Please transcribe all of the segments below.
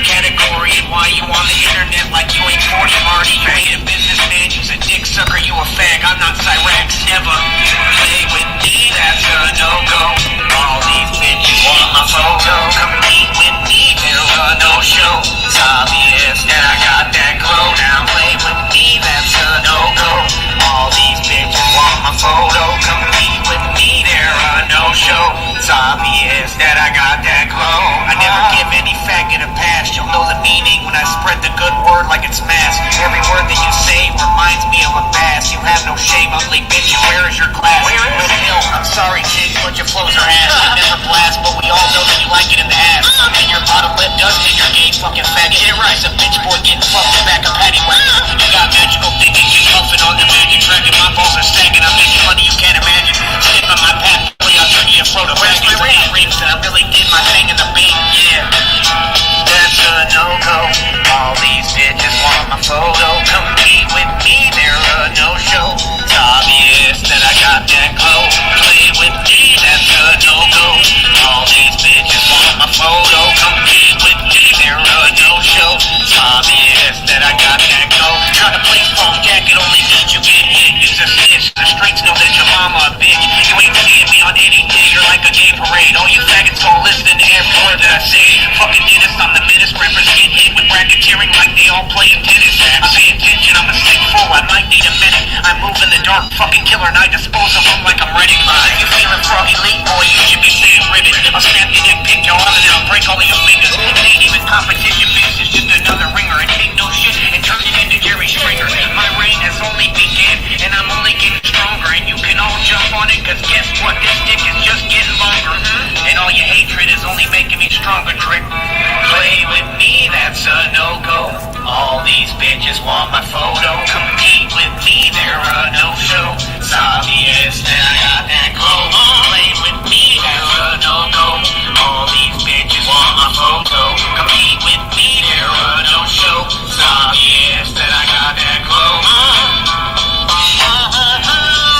category. And why you on the internet like you ain't Force Marty? You ain't a businessman, you's a dick sucker, you a fag. I'm not Cyrax, never play with me, that's a no-go. All these bitches want my photo, compete with me, they're a no-show. It's obvious that I got that glow. Now play with me, that's a no-go. All these bitches want my photo, compete with me, they're a no-show. It's obvious that I got that glow. I never give any faggot a pass. You'll know the meaning when I spread the good word like it's mass. Every word that you say reminds me of a bass. You have no shame, ugly bitch, and where is your class? Where is the hill? I'm sorry, chick, but your flows are ass. You never blast, but we all know that you like it in the ass. And your bottom lip does fit your gay fucking faggot. It right, a bitch boy getting fucked in back of paddy wagon. You got magical thinking, you puffing on the magic dragon. My balls are stacking, I'm making money you can't imagine. Step on my path, boy, I'll turn you a Frodo Baggins. Rings that I really did my thing in the beat, yeah. That's a no-go. All these bitches want my photo, compete with me, they're a no-show. It's obvious that I got that glow. Play with me, that's a no-go. All these bitches want my photo, compete with me, they're a no-show. It's obvious that I got that glow. Try to play phone jacket, only means you get hit. Use a snitch, the streets know that your mama a bitch. You ain't seeing me on any day, you're like a gay parade. All you faggots don't listen to every word that I say. Fucking dentist, I'm the menace. Rappers get hit with racketeering like they all playing tennis. I pay attention, I'm a stick full, I might need a minute. I move in the dark, fucking killer, and I dispose of them like I'm Riddick. If you're feeling froggy late, boy, you should be saying ribbit. I'll snap your neck, pick your arm, and I'll break all of your fingers. It ain't even competition, bitch, it's just another ringer. And take no shit and turn it into Jerry Springer. My reign has only begun, and I'm only getting stronger. And you can all jump on it, cause guess what, this dick is just getting longer. And all your hatred is only making me stronger, trick. Play with me, that's a no-go. All these bitches want my photo, compete with me, they're a no-show. It's obvious that I got that glow. Play with me, that's a no-go. All these bitches want my photo, compete with me, they're a no-show. It's obvious that I got that glow. It's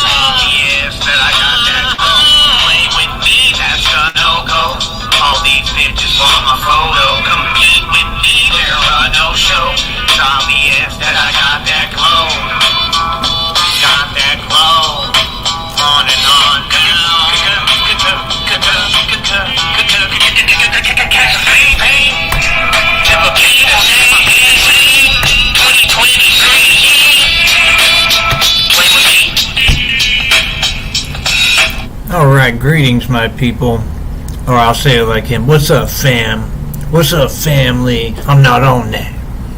obvious that I got that glow. Play with me, that's a no-go. All these bitches want my photo, compete with me, they're a no-show. It's obvious that I got that glow. Got that glow. On and on. Never be the same. 2023. Play with me. Alright, greetings my people. Or I'll say it like him. What's up, fam? What's up, family? I'm not on that.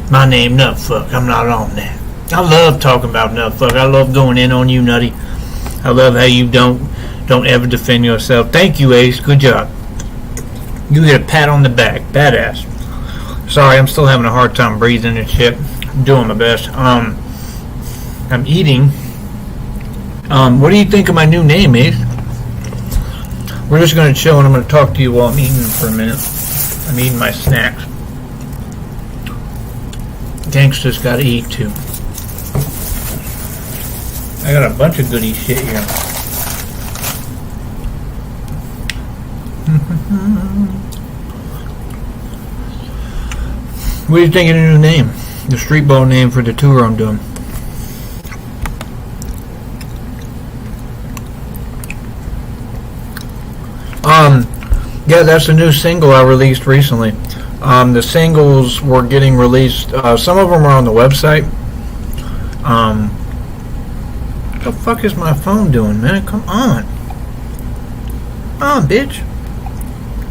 My name Nutfuck. I'm not on that. I love talking about Nutfuck. I love going in on you, Nutty. I love how you don't ever defend yourself. Thank you, Ace. Good job. You get a pat on the back. Badass. Sorry, I'm still having a hard time breathing and shit. I'm doing my best. I'm eating. What do you think of my new name, Ace? We're just going to chill and I'm going to talk to you while I'm eating for a minute. I'm eating my snacks. Gangsters gotta eat too. I got a bunch of goody shit here. What do you think of the new name? The street ball name for the tour I'm doing. Yeah, that's a new single I released recently. The singles were getting released. Some of them are on the website. What the fuck is my phone doing, man? Come on. Come on, bitch.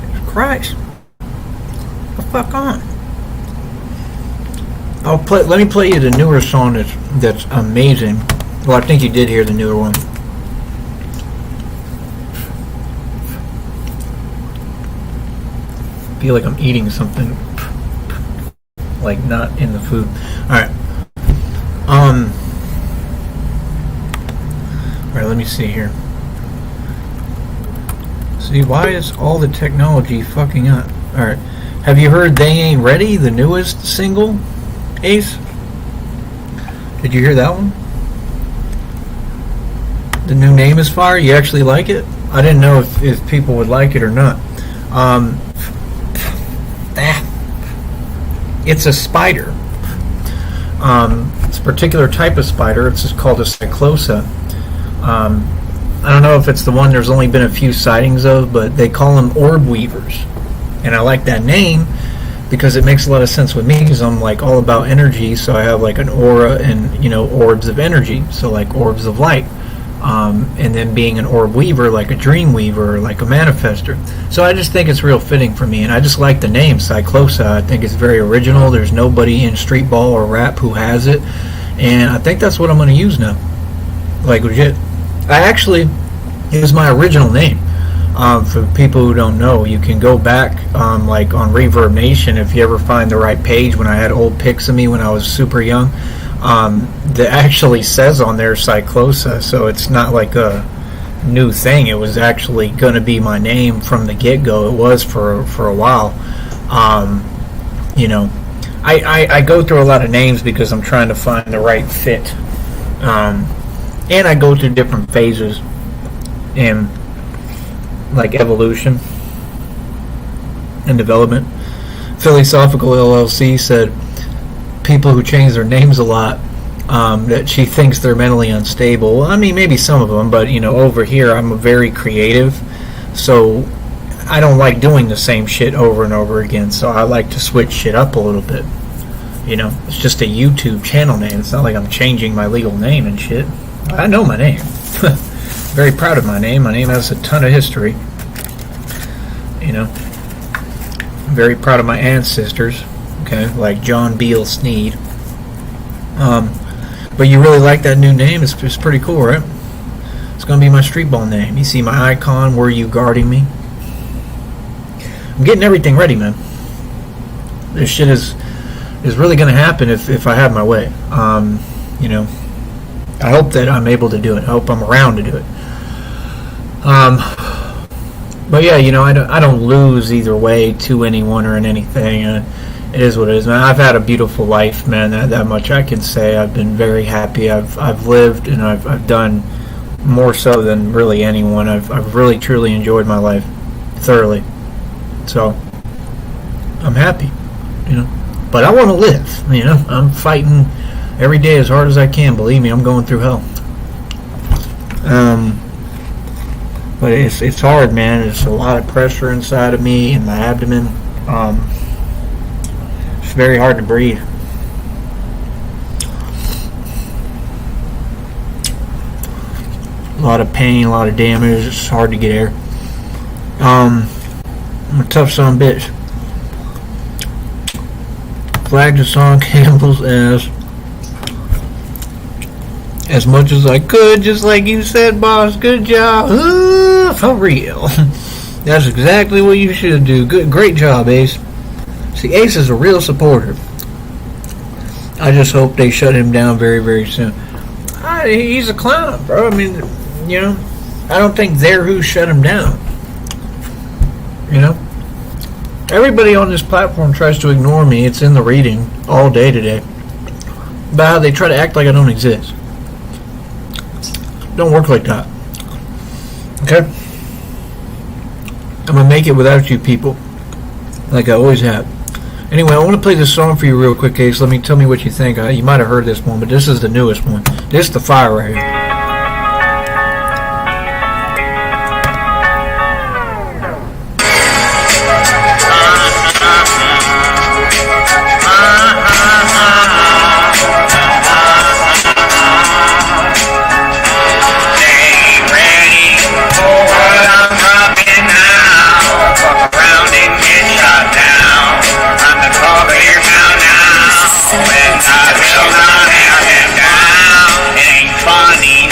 Jesus Christ. The fuck on. Let me play you the newer song that's amazing. Well, I think you did hear the newer one. I feel like I'm eating something, like not in the food. Alright. Alright, let me see here. See, why is all the technology fucking up? Alright. Have you heard They Ain't Ready, the newest single, Ace? Did you hear that one? The new name is fire? You actually like it? I didn't know if people would like it or not. It's a spider. It's a particular type of spider. It's just called a cyclosa. I don't know if it's the one there's only been a few sightings of, but they call them orb weavers. And I like that name because it makes a lot of sense with me, because I'm like all about energy. So I have like an aura and, you know, orbs of energy. So like orbs of light. And then being an orb weaver, like a dream weaver, or like a manifester. So I just think it's real fitting for me, and I just like the name Cyclosa. I think it's very original. There's nobody in street ball or rap who has it, and I think that's what I'm going to use now. Like legit. It was my original name. For people who don't know, you can go back like on Reverb Nation if you ever find the right page when I had old pics of me when I was super young. That actually says on there Cyclosa, so it's not like a new thing. It was actually going to be my name from the get-go. It was for a while. You know, I go through a lot of names because I'm trying to find the right fit, and I go through different phases in like evolution and development. Philosophical LLC said people who change their names a lot, that she thinks they're mentally unstable. I mean, maybe some of them, but you know, over here I'm very creative, so I don't like doing the same shit over and over again. So I like to switch shit up a little bit. You know, it's just a YouTube channel name. It's not like I'm changing my legal name and shit. I know my name. Very proud of my name. My name has a ton of history. You know, I'm very proud of my ancestors. Okay, like John Beale Sneed. But you really like that new name? It's pretty cool, right? It's gonna be my street ball name. You see my icon? Were you guarding me? I'm getting everything ready, man. This shit is really gonna happen if I have my way. You know, I hope that I'm able to do it. I hope I'm around to do it. But yeah, you know, I don't lose either way to anyone or in anything. It is what it is, man. I've had a beautiful life, man. That much I can say. I've been very happy. I've lived, and I've done more so than really anyone. I've really truly enjoyed my life thoroughly. So I'm happy, you know. But I want to live, you know. I'm fighting every day as hard as I can. Believe me, I'm going through hell. But it's hard, man. There's a lot of pressure inside of me in my abdomen. It's very hard to breathe. A lot of pain, a lot of damage. It's hard to get air. I'm a tough son of a bitch. Flagged the song Campbell's ass as much as I could, just like you said, boss. Good job. For real. That's exactly what you should do. Great job, Ace. See, Ace is a real supporter. I just hope they shut him down very, very soon. He's a clown, bro. I mean, you know, I don't think they're who shut him down. You know? Everybody on this platform tries to ignore me. It's in the reading all day today. About how they try to act like I don't exist. Don't work like that. Okay? I'm gonna make it without you people. Like I always have. Anyway, I want to play this song for you real quick, Ace. Tell me what you think. You might have heard this one, but this is the newest one. This is the fire right here. Funny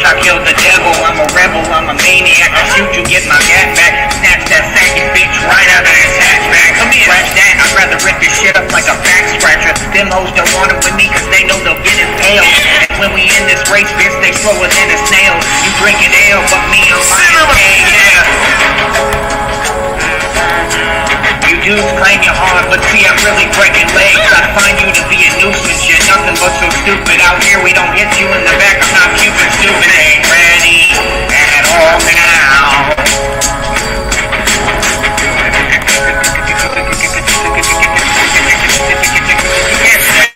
I killed the devil, I'm a rebel, I'm a maniac. I shoot you, get my gat back. Snatch that faggot bitch right out of his hatchback. Come here, scratch that, I'd rather rip this shit up like a back scratcher. Them hoes don't want it with me cause they know they'll get impaled. And when we in this race, bitch, they slower than a snail. You drinking ale, but me, I'm buying yeah. You dudes claim you're hard, but see I'm really breaking legs. I find you to be a nuisance, you're nothing but so stupid. Out here we don't hit you in the back, I'm not Cuban stupid. Ain't ready at all now.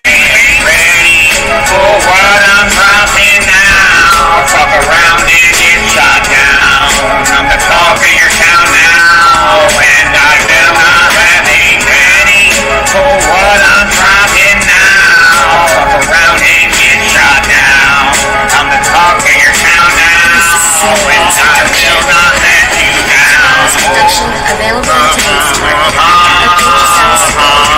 Ain't ready for what I'm dropping now. Fuck around and get shot down. I'm the talk of your town now, and I will not let ain't ready for what I'm dropping now. Fuck around and get shot down. I'm the talk of your town now, and I will not let you down. Production available in today's market. Update status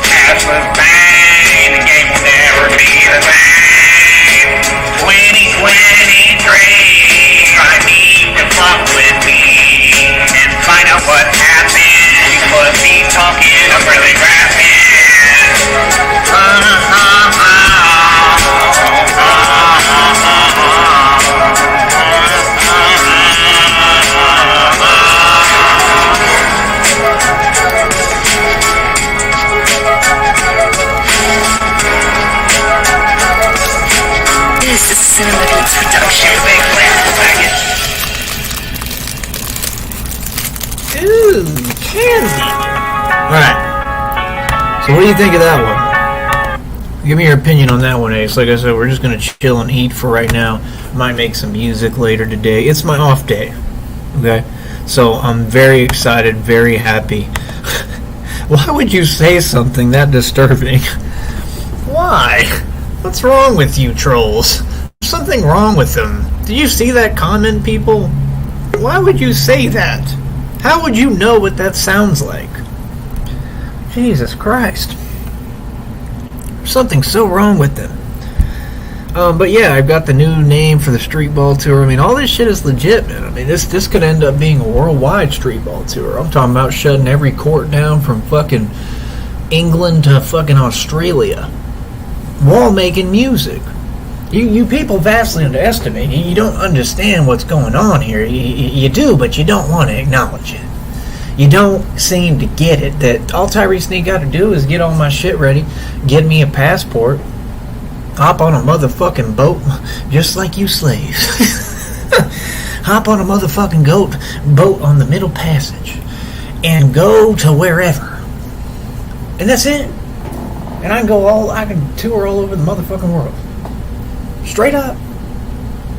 Cash was bang, the game will never be the same. 2023, I need to fuck with me and find out what happened. You put me talking, I'm really rapping. This is Cinema Beats Production. Ooh, candy. Alright. So what do you think of that one? Give me your opinion on that one, Ace. Like I said, we're just going to chill and eat for right now. Might make some music later today. It's my off day. Okay? So I'm very excited, very happy. Why would you say something that disturbing? Why? What's wrong with you trolls? There's something wrong with them. Did you see that comment, people? Why would you say that? How would you know what that sounds like? Jesus Christ. There's something so wrong with them. But yeah, I've got the new name for the street ball tour. I mean, all this shit is legit, man. I mean, this could end up being a worldwide street ball tour. I'm talking about shutting every court down from fucking England to fucking Australia. While making music. You people vastly underestimate. You don't understand what's going on here. You do, but you don't want to acknowledge it. You don't seem to get it. That all Tyrese Sneak got to do is get all my shit ready, get me a passport, hop on a motherfucking boat, just like you slaves. Hop on a motherfucking boat on the Middle Passage, and go to wherever. And that's it. And I can tour all over the motherfucking world. Straight up.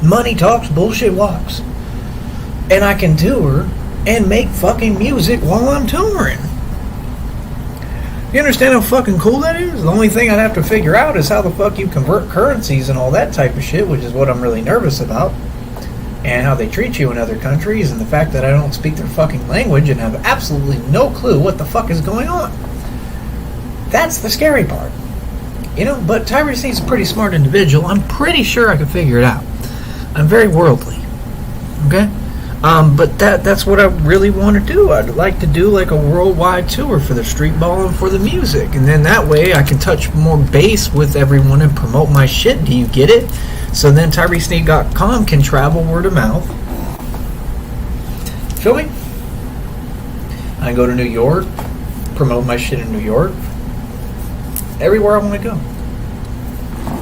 Money talks, bullshit walks. And I can tour and make fucking music while I'm touring. You understand how fucking cool that is? The only thing I'd have to figure out is how the fuck you convert currencies and all that type of shit, which is what I'm really nervous about. And how they treat you in other countries, and the fact that I don't speak their fucking language and have absolutely no clue what the fuck is going on. That's the scary part. You know, but Tyrese is a pretty smart individual. I'm pretty sure I can figure it out. I'm very worldly. Okay? But that's what I really want to do. I'd like to do like a worldwide tour for the street ball and for the music. And then that way I can touch more base with everyone and promote my shit. Do you get it? So then TyreseSneak.com can travel word of mouth. Feel me? I can go to New York, promote my shit in New York. Everywhere I want to go,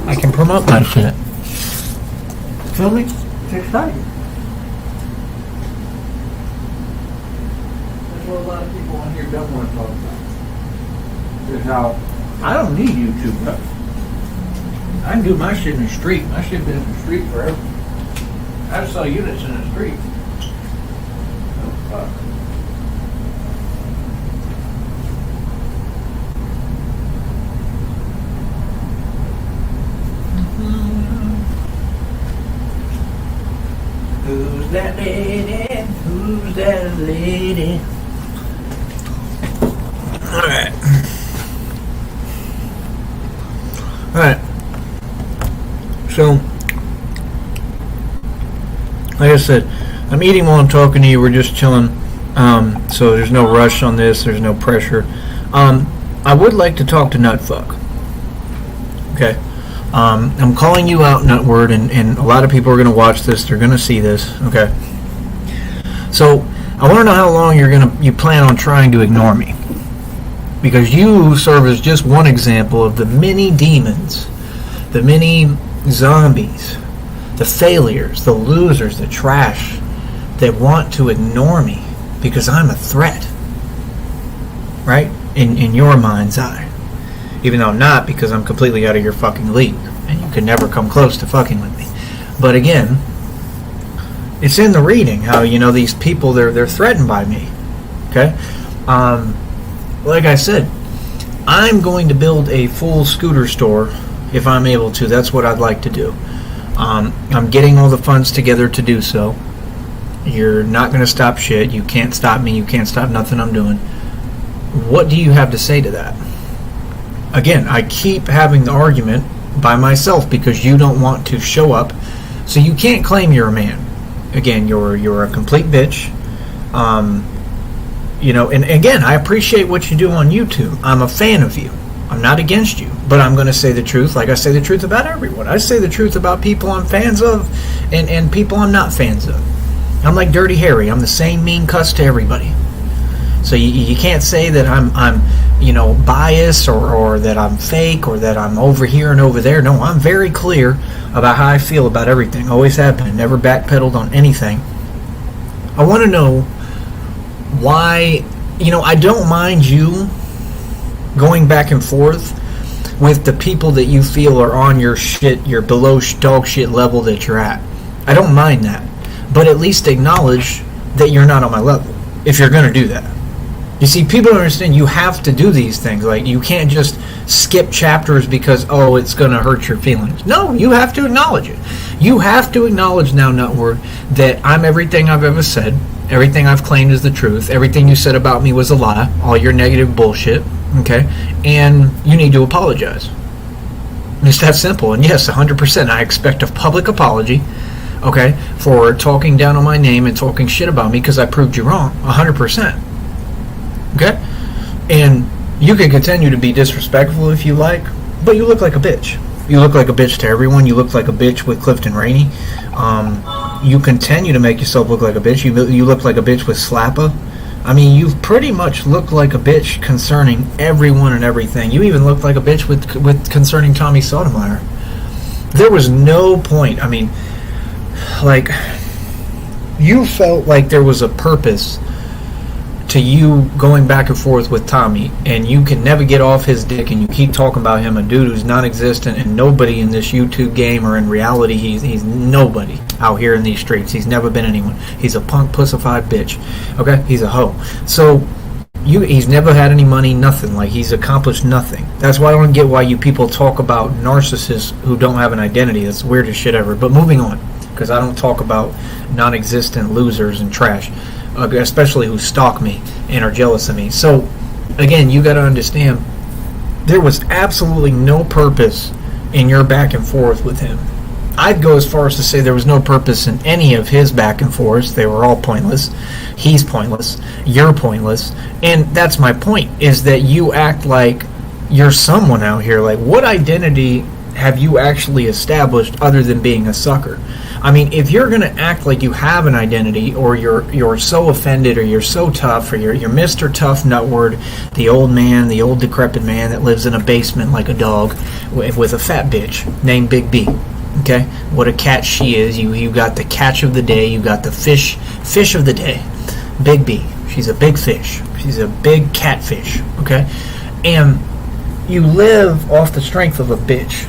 I can promote my shit. Feel me? It's exciting. That's what a lot of people on here don't want to talk about. Is how I don't need YouTube, bro. I can do my shit in the street. My shit been in the street forever. I saw units in the street. Oh, fuck. Who's that lady? Who's that lady? Alright. So, like I said, I'm eating while I'm talking to you. We're just chilling. So there's no rush on this. There's no pressure. I would like to talk to Nutfuck. Okay. I'm calling you out, Nutward, and a lot of people are going to watch this. They're going to see this. Okay. So I want to know how long you plan on trying to ignore me, because you serve as just one example of the many demons, the many zombies, the failures, the losers, the trash that want to ignore me because I'm a threat, right? In your mind's eye. Even though I'm not, because I'm completely out of your fucking league and you could never come close to fucking with me. But again, it's in the reading how, these people, they're threatened by me. Okay? Like I said, I'm going to build a full scooter store if I'm able to. That's what I'd like to do. I'm getting all the funds together to do so. You're not going to stop shit. You can't stop me. You can't stop nothing I'm doing. What do you have to say to that? Again, I keep having the argument by myself because you don't want to show up. So you can't claim you're a man. Again, you're a complete bitch. And again, I appreciate what you do on YouTube. I'm a fan of you. I'm not against you, but I'm going to say the truth like I say the truth about everyone. I say the truth about people I'm fans of and people I'm not fans of. I'm like Dirty Harry. I'm the same mean cuss to everybody. So you can't say that I'm biased or that I'm fake or that I'm over here and over there. No, I'm very clear about how I feel about everything. Always have been. Never backpedaled on anything. I want to know why, I don't mind you going back and forth with the people that you feel are on your shit, your below dog shit level that you're at. I don't mind that. But at least acknowledge that you're not on my level if you're going to do that. You see, people don't understand you have to do these things. Like, you can't just skip chapters because, it's going to hurt your feelings. No, you have to acknowledge it. You have to acknowledge now, Nutward, that I'm everything I've ever said. Everything I've claimed is the truth. Everything you said about me was a lie. All your negative bullshit. Okay? And you need to apologize. It's that simple. And yes, 100%, I expect a public apology, okay, for talking down on my name and talking shit about me because I proved you wrong. 100%. Okay? And you can continue to be disrespectful if you like, but you look like a bitch. You look like a bitch to everyone. You look like a bitch with Clifton Rainey. You continue to make yourself look like a bitch. You look like a bitch with Slappa. I mean, you've pretty much looked like a bitch concerning everyone and everything. You even looked like a bitch with concerning Tommy Sotomayor. There was no point. I mean, like, you felt like there was a purpose to you going back and forth with Tommy, and you can never get off his dick, and you keep talking about him, a dude who's non-existent and nobody in this YouTube game, or in reality, he's nobody out here in these streets. He's never been anyone. He's a punk, pussified bitch. Okay? He's a hoe. So, he's never had any money, nothing. Like, he's accomplished nothing. That's why I don't get why you people talk about narcissists who don't have an identity. That's the weirdest shit ever. But moving on, because I don't talk about non-existent losers and trash. Especially who stalk me and are jealous of me. So, again, you got to understand, there was absolutely no purpose in your back and forth with him. I'd go as far as to say there was no purpose in any of his back and forths. They were all pointless. He's pointless. You're pointless. And that's my point, is that you act like you're someone out here. Like, what identity have you actually established other than being a sucker? I mean, if you're going to act like you have an identity, or you're so offended, or you're so tough, or you're Mr. Tough Nutward, the old man, the old decrepit man that lives in a basement like a dog with a fat bitch named Big B. Okay? What a catch she is. You got the catch of the day. You got the fish of the day. Big B. She's a big fish. She's a big catfish. Okay? And you live off the strength of a bitch.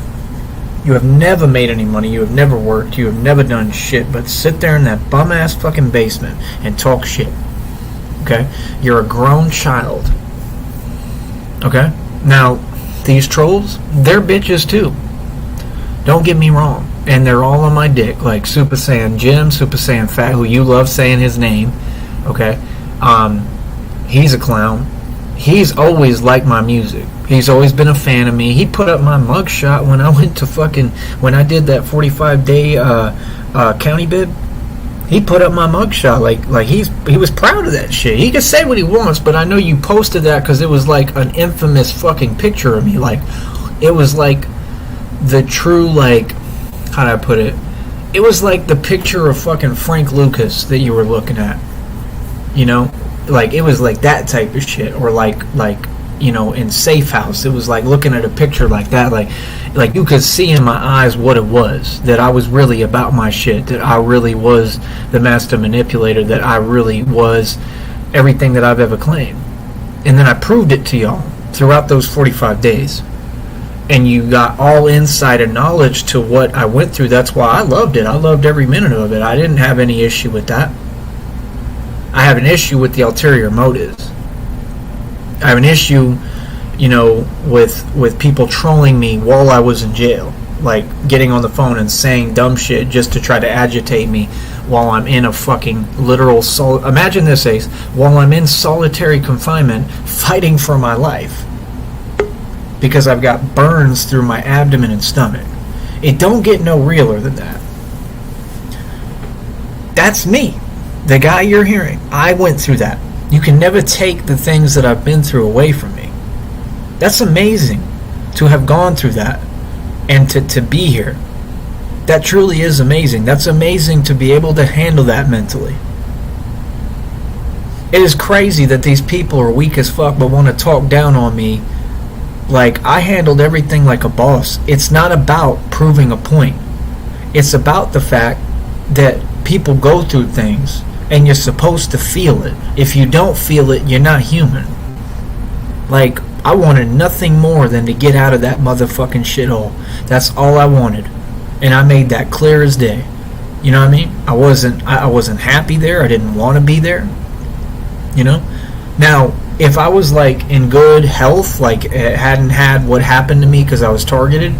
You have never made any money. You have never worked. You have never done shit but sit there in that bum-ass fucking basement and talk shit. Okay? You're a grown child. Okay? Now, these trolls, they're bitches too. Don't get me wrong. And they're all on my dick, like Super Saiyan Jim, Super Saiyan Fat, who you love saying his name. Okay? He's a clown. he's always liked my music. He's always been a fan of me. He put up my mugshot when I went to when I did that 45-day county bid. He put up my mugshot. Like he was proud of that shit. He can say what he wants, but I know you posted that because it was like an infamous fucking picture of me. Like, it was like the true, like, how do I put it? It was like the picture of fucking Frank Lucas that you were looking at. You know? Like, it was like that type of shit. Or like you know, in Safe House, it was like looking at a picture like that. Like you could see in my eyes what it was, that I was really about my shit, that I really was the master manipulator, that I really was everything that I've ever claimed. And then I proved it to y'all throughout those 45 days. And you got all insight and knowledge to what I went through. That's why I loved it. I loved every minute of it. I didn't have any issue with that. I have an issue with the ulterior motives. I have an issue, you know, with people trolling me while I was in jail. Like, getting on the phone and saying dumb shit just to try to agitate me while I'm in a fucking literal imagine this, Ace. While I'm in solitary confinement fighting for my life. Because I've got burns through my abdomen and stomach. It don't get no realer than that. That's me. The guy you're hearing. I went through that. You can never take the things that I've been through away from me. That's amazing to have gone through that and to be here. That truly is amazing. That's amazing to be able to handle that mentally. It is crazy that these people are weak as fuck but want to talk down on me. Like, I handled everything like a boss. It's not about proving a point. It's about the fact that people go through things and you're supposed to feel it. If you don't feel it, you're not human. Like, I wanted nothing more than to get out of that motherfucking shithole. That's all I wanted. And I made that clear as day. You know what I mean? I wasn't happy there. I didn't want to be there. You know? Now, if I was like in good health, like hadn't had what happened to me because I was targeted,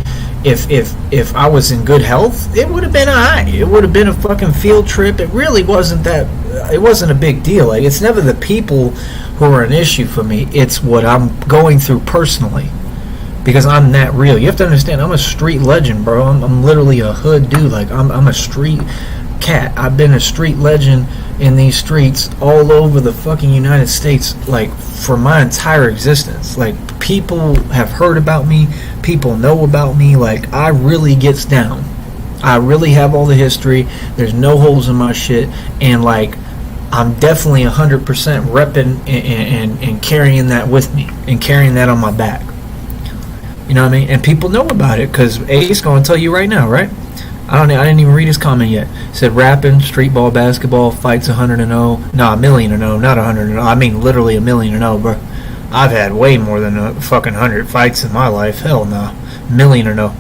if I was in good health, it would have been alright. It would have been a fucking field trip. It really wasn't that. It wasn't a big deal. Like, it's never the people who are an issue for me. It's what I'm going through personally, because I'm that real. You have to understand, I'm a street legend, bro. I'm literally a hood dude. Like, I'm a street cat. I've been a street legend in these streets all over the fucking United States, like, for my entire existence. Like, people have heard about me, people know about me. Like, I really gets down. I really have all the history. There's no holes in my shit. And, like, I'm definitely 100% repping and carrying that with me and carrying that on my back. You know what I mean? And people know about it, because Ace going to tell you right now, right? I didn't even read his comment yet. It said rapping, street ball, basketball, fights 100-0. No, 1,000,000 not 100-0. I mean literally 1,000,000, bro. I've had way more than a fucking 100 fights in my life. Hell no. 1,000,000.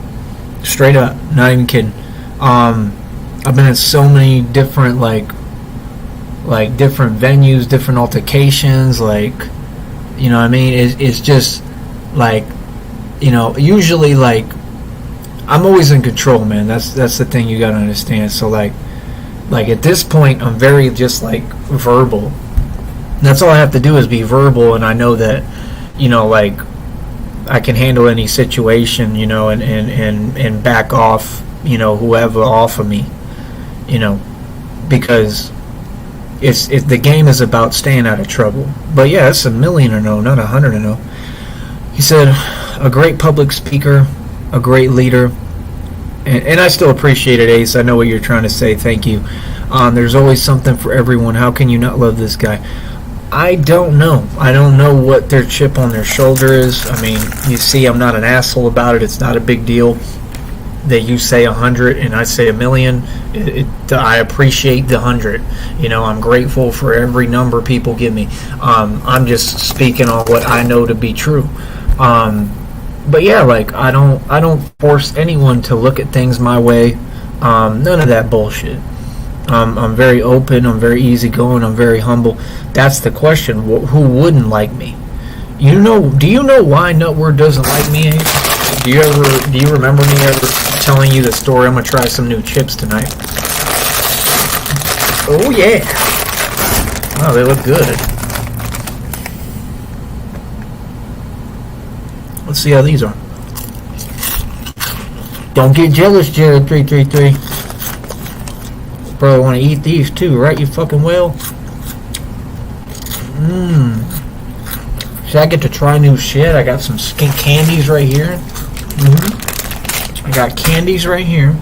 Straight up. Not even kidding. I've been in so many different like different venues, different altercations, like, you know what I mean? It's just like, you know, usually, like, I'm always in control, man. That's the thing you gotta understand. So like at this point, I'm very just like verbal. That's all I have to do is be verbal, and I know that, you know, like, I can handle any situation, you know, and back off, you know, whoever off of me, you know, because the game is about staying out of trouble. But yeah, it's 1,000,000, not 100. He said, a great public speaker, a great leader, and I still appreciate it, Ace. I know what you're trying to say. Thank you. There's always something for everyone. How can you not love this guy? I don't know. I don't know what their chip on their shoulder is. I mean, you see, I'm not an asshole about it. It's not a big deal that you say 100 and I say 1,000,000. I appreciate the 100. You know, I'm grateful for every number people give me. I'm just speaking on what I know to be true. But yeah, like, I don't force anyone to look at things my way. None of that bullshit. I'm very open. I'm very easygoing. I'm very humble. That's the question. Who wouldn't like me? Do you know why Nutward doesn't like me? Do you remember me ever telling you the story? I'm gonna try some new chips tonight. Oh yeah. Wow, they look good. Let's see how these are. Don't get jealous, Jared333. Bro, I want to eat these too, right? You fucking will. See, I get to try new shit. I got some candies right here. I got candies right here.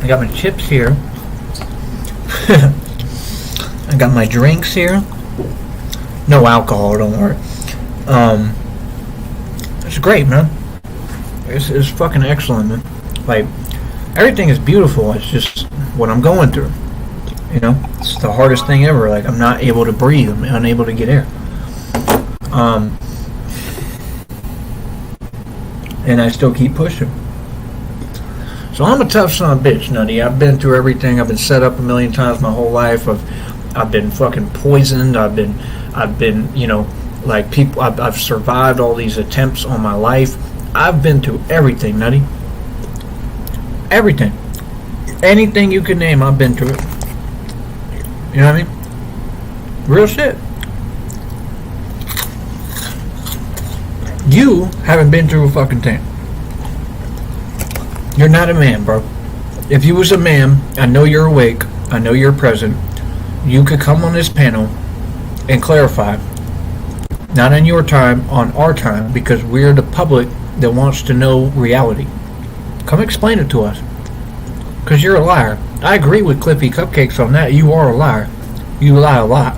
I got my chips here. I got my drinks here. No alcohol, don't worry. It's great, man. It's fucking excellent, man. Like, everything is beautiful. It's just what I'm going through. You know, it's the hardest thing ever. Like, I'm not able to breathe. I'm unable to get air. And I still keep pushing. So I'm a tough son of a bitch, Nutty. I've been through everything. I've been set up a million times my whole life. I've been fucking poisoned. I've been, you know, like people. I've survived all these attempts on my life. I've been through everything, Nutty. Everything. Anything you can name, I've been through it. You know what I mean? Real shit. You haven't been through a fucking thing. You're not a man, bro. If you was a man, I know you're awake, I know you're present, you could come on this panel and clarify, not on your time, on our time, because we're the public that wants to know reality. Come explain it to us. Because you're a liar. I agree with Cliffy Cupcakes on that. You are a liar. You lie a lot.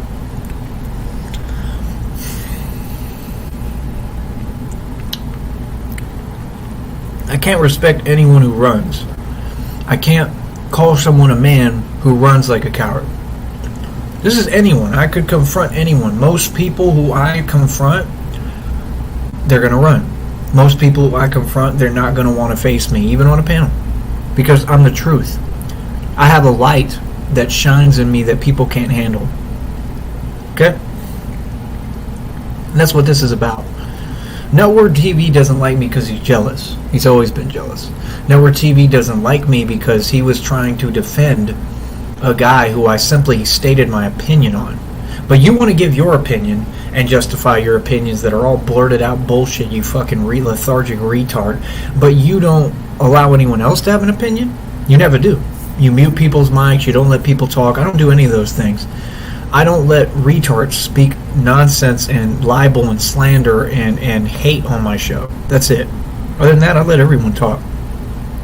I can't respect anyone who runs. I can't call someone a man who runs like a coward. This is anyone. I could confront anyone. Most people who I confront, they're going to run. Most people who I confront, they're not going to want to face me, even on a panel. Because I'm the truth. I have a light that shines in me that people can't handle. Okay? And that's what this is about. Nutwardtv doesn't like me because he's jealous. He's always been jealous. Nutwardtv doesn't like me because he was trying to defend a guy who I simply stated my opinion on. But you want to give your opinion and justify your opinions that are all blurted out bullshit, you fucking lethargic retard. But you don't allow anyone else to have an opinion? You never do. You mute people's mics, you don't let people talk. I don't do any of those things. I don't let retards speak nonsense and libel and slander and hate on my show. That's it. Other than that, I let everyone talk.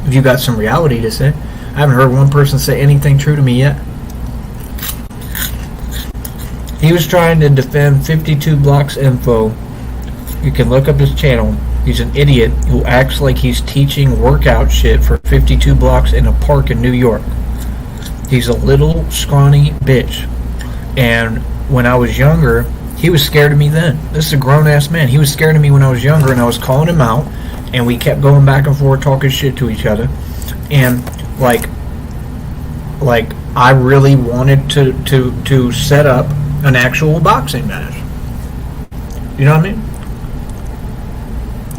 If you got some reality to say. I haven't heard one person say anything true to me yet. He was trying to defend 52 Blocks Info. You can look up his channel. He's an idiot who acts like he's teaching workout shit for 52 blocks in a park in New York. He's a little scrawny bitch. And when I was younger, he was scared of me then. This is a grown-ass man. He was scared of me when I was younger, and I was calling him out, and we kept going back and forth talking shit to each other. And, like I really wanted to set up an actual boxing match. You know what I mean?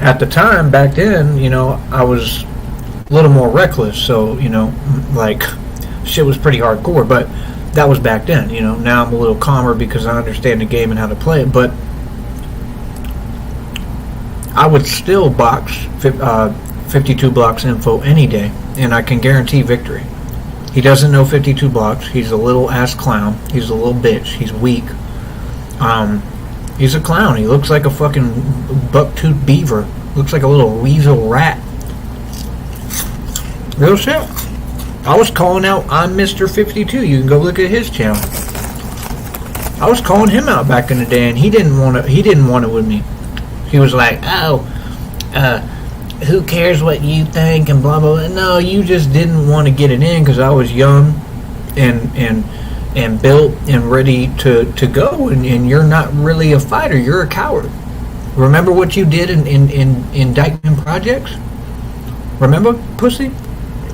At the time, back then, you know, I was a little more reckless, so, you know, like, shit was pretty hardcore, but that was back then, you know. Now I'm a little calmer because I understand the game and how to play it, but I would still box 52 Blocks Info any day, and I can guarantee victory. He doesn't know 52 blocks. He's a little ass clown. He's a little bitch. He's weak. He's a clown. He looks like a fucking buck-toothed beaver. Looks like a little weasel rat. Real shit. I was calling out I'm Mr. 52. You can go look at his channel. I was calling him out back in the day, and he didn't want it with me. He was like, who cares what you think and blah blah blah. No, you just didn't want to get it in because I was young and built and ready to go, and you're not really a fighter. You're a coward. Remember what you did in Dykeman Projects? Remember, pussy?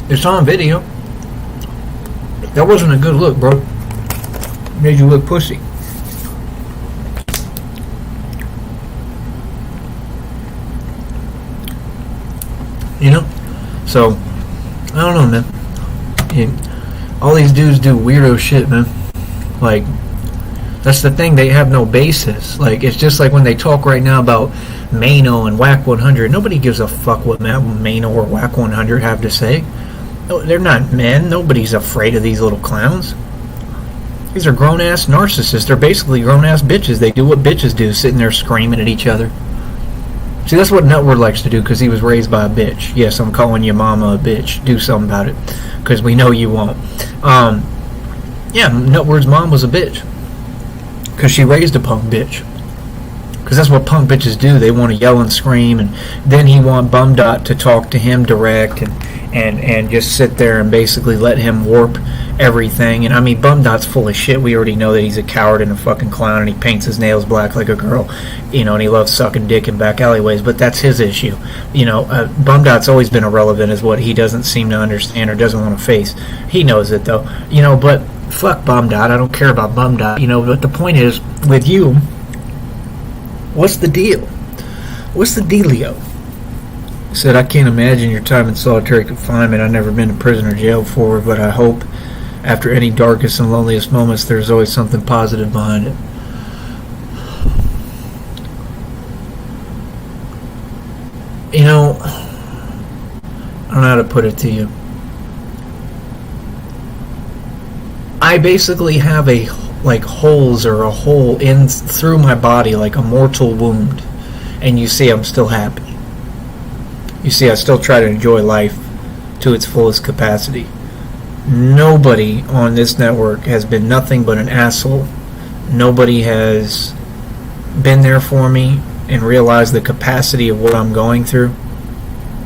It's on video. That wasn't a good look, bro. It made you look pussy. You know? So, I don't know, man. All these dudes do weirdo shit, man. Like, that's the thing. They have no basis. Like, it's just like when they talk right now about Mano and Whack 100. Nobody gives a fuck what Mano or Whack 100 have to say. No, they're not men. Nobody's afraid of these little clowns. These are grown-ass narcissists. They're basically grown-ass bitches. They do what bitches do, sitting there screaming at each other. See, that's what Nutward likes to do because he was raised by a bitch. Yes, I'm calling your mama a bitch. Do something about it because we know you won't. Yeah, Nutward's mom was a bitch because she raised a punk bitch. Because that's what punk bitches do. They want to yell and scream, and then he want Bum Dot to talk to him direct and just sit there and basically let him warp everything. And I mean, Bum Dot's full of shit. We already know that he's a coward and a fucking clown, and he paints his nails black like a girl, you know, and he loves sucking dick in back alleyways. But that's his issue, you know. Bum Dot's always been irrelevant, is what he doesn't seem to understand or doesn't want to face. He knows it though, you know. But fuck Bum Dot. I don't care about Bum Dot, you know. But the point is, with you, what's the deal? What's the dealio? He said, I can't imagine your time in solitary confinement. I've never been to prison or jail before, but I hope after any darkest and loneliest moments, there's always something positive behind it. You know, I don't know how to put it to you. I basically have holes or a hole in through my body, like a mortal wound, and you see I'm still happy. You see I still try to enjoy life to its fullest capacity. Nobody on this network has been nothing but an asshole. Nobody has been there for me and realized the capacity of what I'm going through,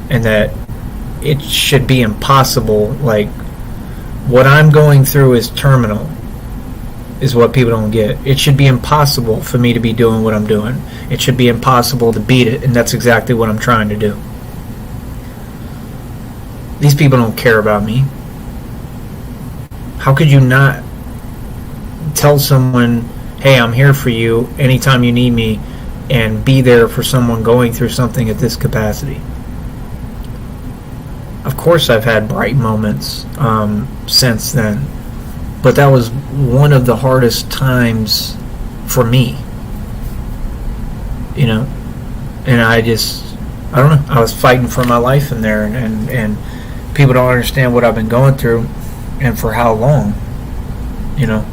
and that it should be impossible. Like, what I'm going through is terminal, is what people don't get. It should be impossible for me to be doing what I'm doing. It should be impossible to beat it, and that's exactly what I'm trying to do. These people don't care about me. How could you not tell someone, hey, I'm here for you anytime you need me, and be there for someone going through something at this capacity? Of course I've had bright moments since then, but that was one of the hardest times for me, you know. And I don't know, I was fighting for my life in there, and people don't understand what I've been going through and for how long, you know.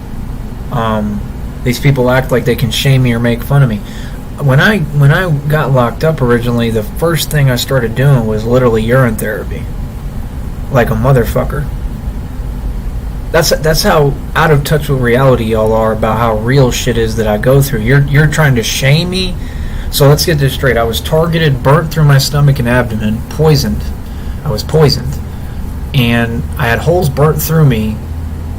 These people act like they can shame me or make fun of me. When I got locked up originally, the first thing I started doing was literally urine therapy, like a motherfucker. That's how out of touch with reality y'all are about how real shit is that I go through. You're trying to shame me. So let's get this straight. I was targeted, burnt through my stomach and abdomen, poisoned. I was poisoned, and I had holes burnt through me.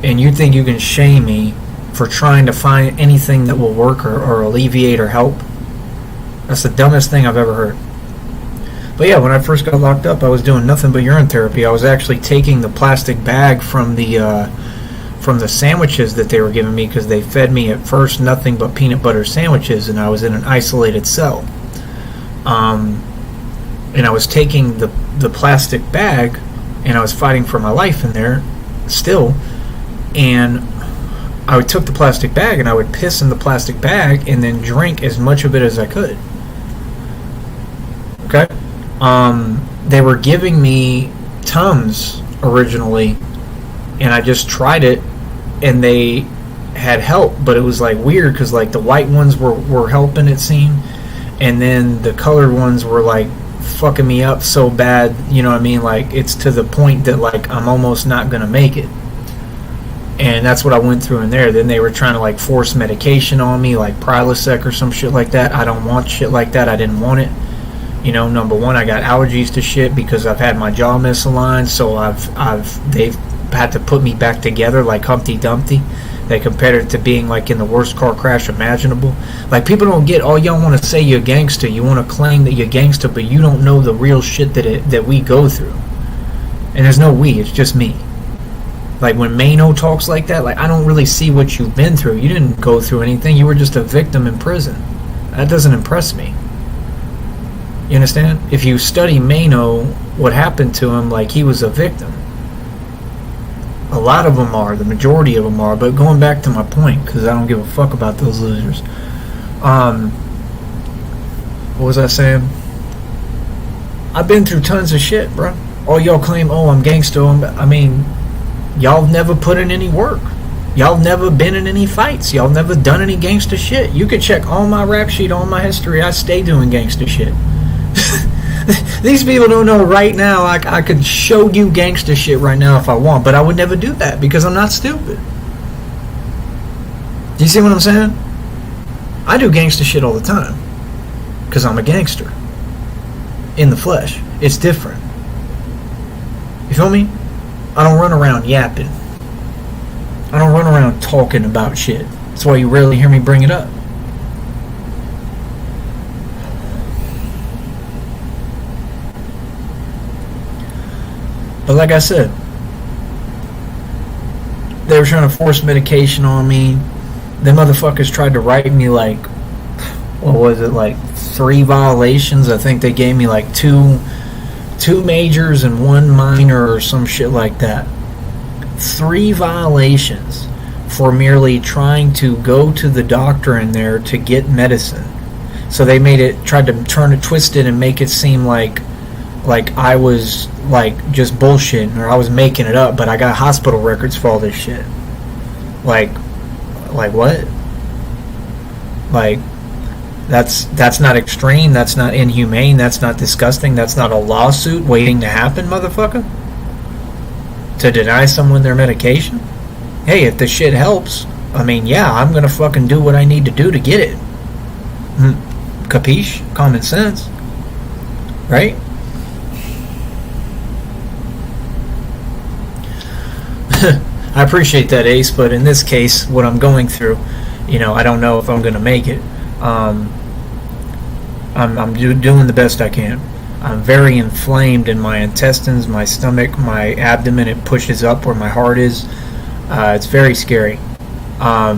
And you think you can shame me for trying to find anything that will work or alleviate or help? That's the dumbest thing I've ever heard. But yeah, when I first got locked up, I was doing nothing but urine therapy. I was actually taking the plastic bag from the sandwiches that they were giving me, because they fed me at first nothing but peanut butter sandwiches, and I was in an isolated cell. And I was taking the plastic bag, and I was fighting for my life in there still. And I took the plastic bag, and I would piss in the plastic bag and then drink as much of it as I could. Okay? They were giving me Tums originally, and I just tried it, and they had help, but it was like weird, because like the white ones were helping, it seemed, and then the colored ones were like fucking me up so bad, you know what I mean? Like, it's to the point that like I'm almost not gonna make it. And that's what I went through in there. Then they were trying to like force medication on me, like Prilosec or some shit like that. I don't want shit like that. I didn't want it. You know, number one, I got allergies to shit because I've had my jaw misaligned, so they've had to put me back together like Humpty Dumpty. They compared it to being like in the worst car crash imaginable. Like, people don't get, all y'all want to say you're gangster, you want to claim that you're gangster, but you don't know the real shit that we go through. And there's no we, it's just me. Like, when Mano talks like that, like, I don't really see what you've been through. You didn't go through anything. You were just a victim in prison. That doesn't impress me. You understand? If you study Mano, what happened to him, like, he was a victim. A lot of them are. The majority of them are. But going back to my point, because I don't give a fuck about those losers. what was I saying? I've been through tons of shit, bro. All y'all claim, oh, I'm gangster. I mean, y'all never put in any work. Y'all never been in any fights. Y'all never done any gangster shit. You could check all my rap sheet, all my history. I stay doing gangster shit. These people don't know right now. I could show you gangster shit right now if I want, but I would never do that because I'm not stupid. Do you see what I'm saying? I do gangster shit all the time because I'm a gangster in the flesh. It's different. You feel me? I don't run around yapping. I don't run around talking about shit. That's why you rarely hear me bring it up. But like I said, they were trying to force medication on me. Them motherfuckers tried to write me like, what was it, like 3 violations. I think they gave me like two majors and 1 minor or some shit like that. 3 violations for merely trying to go to the doctor in there to get medicine. So they tried to twist it and make it seem like I was like just bullshitting or I was making it up, but I got hospital records for all this shit. Like what? Like that's not extreme, that's not inhumane, that's not disgusting, that's not a lawsuit waiting to happen, motherfucker? To deny someone their medication? Hey, if the shit helps, I mean, yeah, I'm gonna fucking do what I need to do to get it. Capiche? Common sense. Right? I appreciate that, Ace, but in this case, what I'm going through, I don't know if I'm going to make it. I'm doing the best I can. I'm very inflamed in my intestines, my stomach, my abdomen. It pushes up where my heart is. It's very scary. But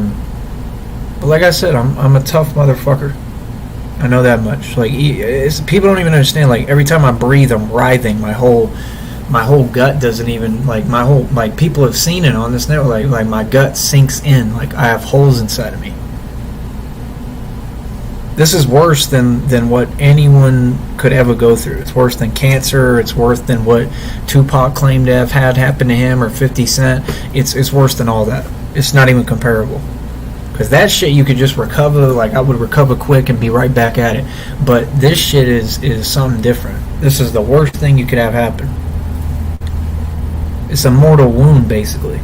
like I said, I'm a tough motherfucker. I know that much. Like, people don't even understand. Like, every time I breathe, I'm writhing. My whole gut doesn't even, like people have seen it on this network, like my gut sinks in, like I have holes inside of me. This is worse than what anyone could ever go through. It's worse than cancer. It's worse than what Tupac claimed to have had happen to him, or 50 Cent. It's worse than all that. It's not even comparable. Because that shit you could just recover, like I would recover quick and be right back at it. But this shit is something different. This is the worst thing you could have happen. It's a mortal wound, basically.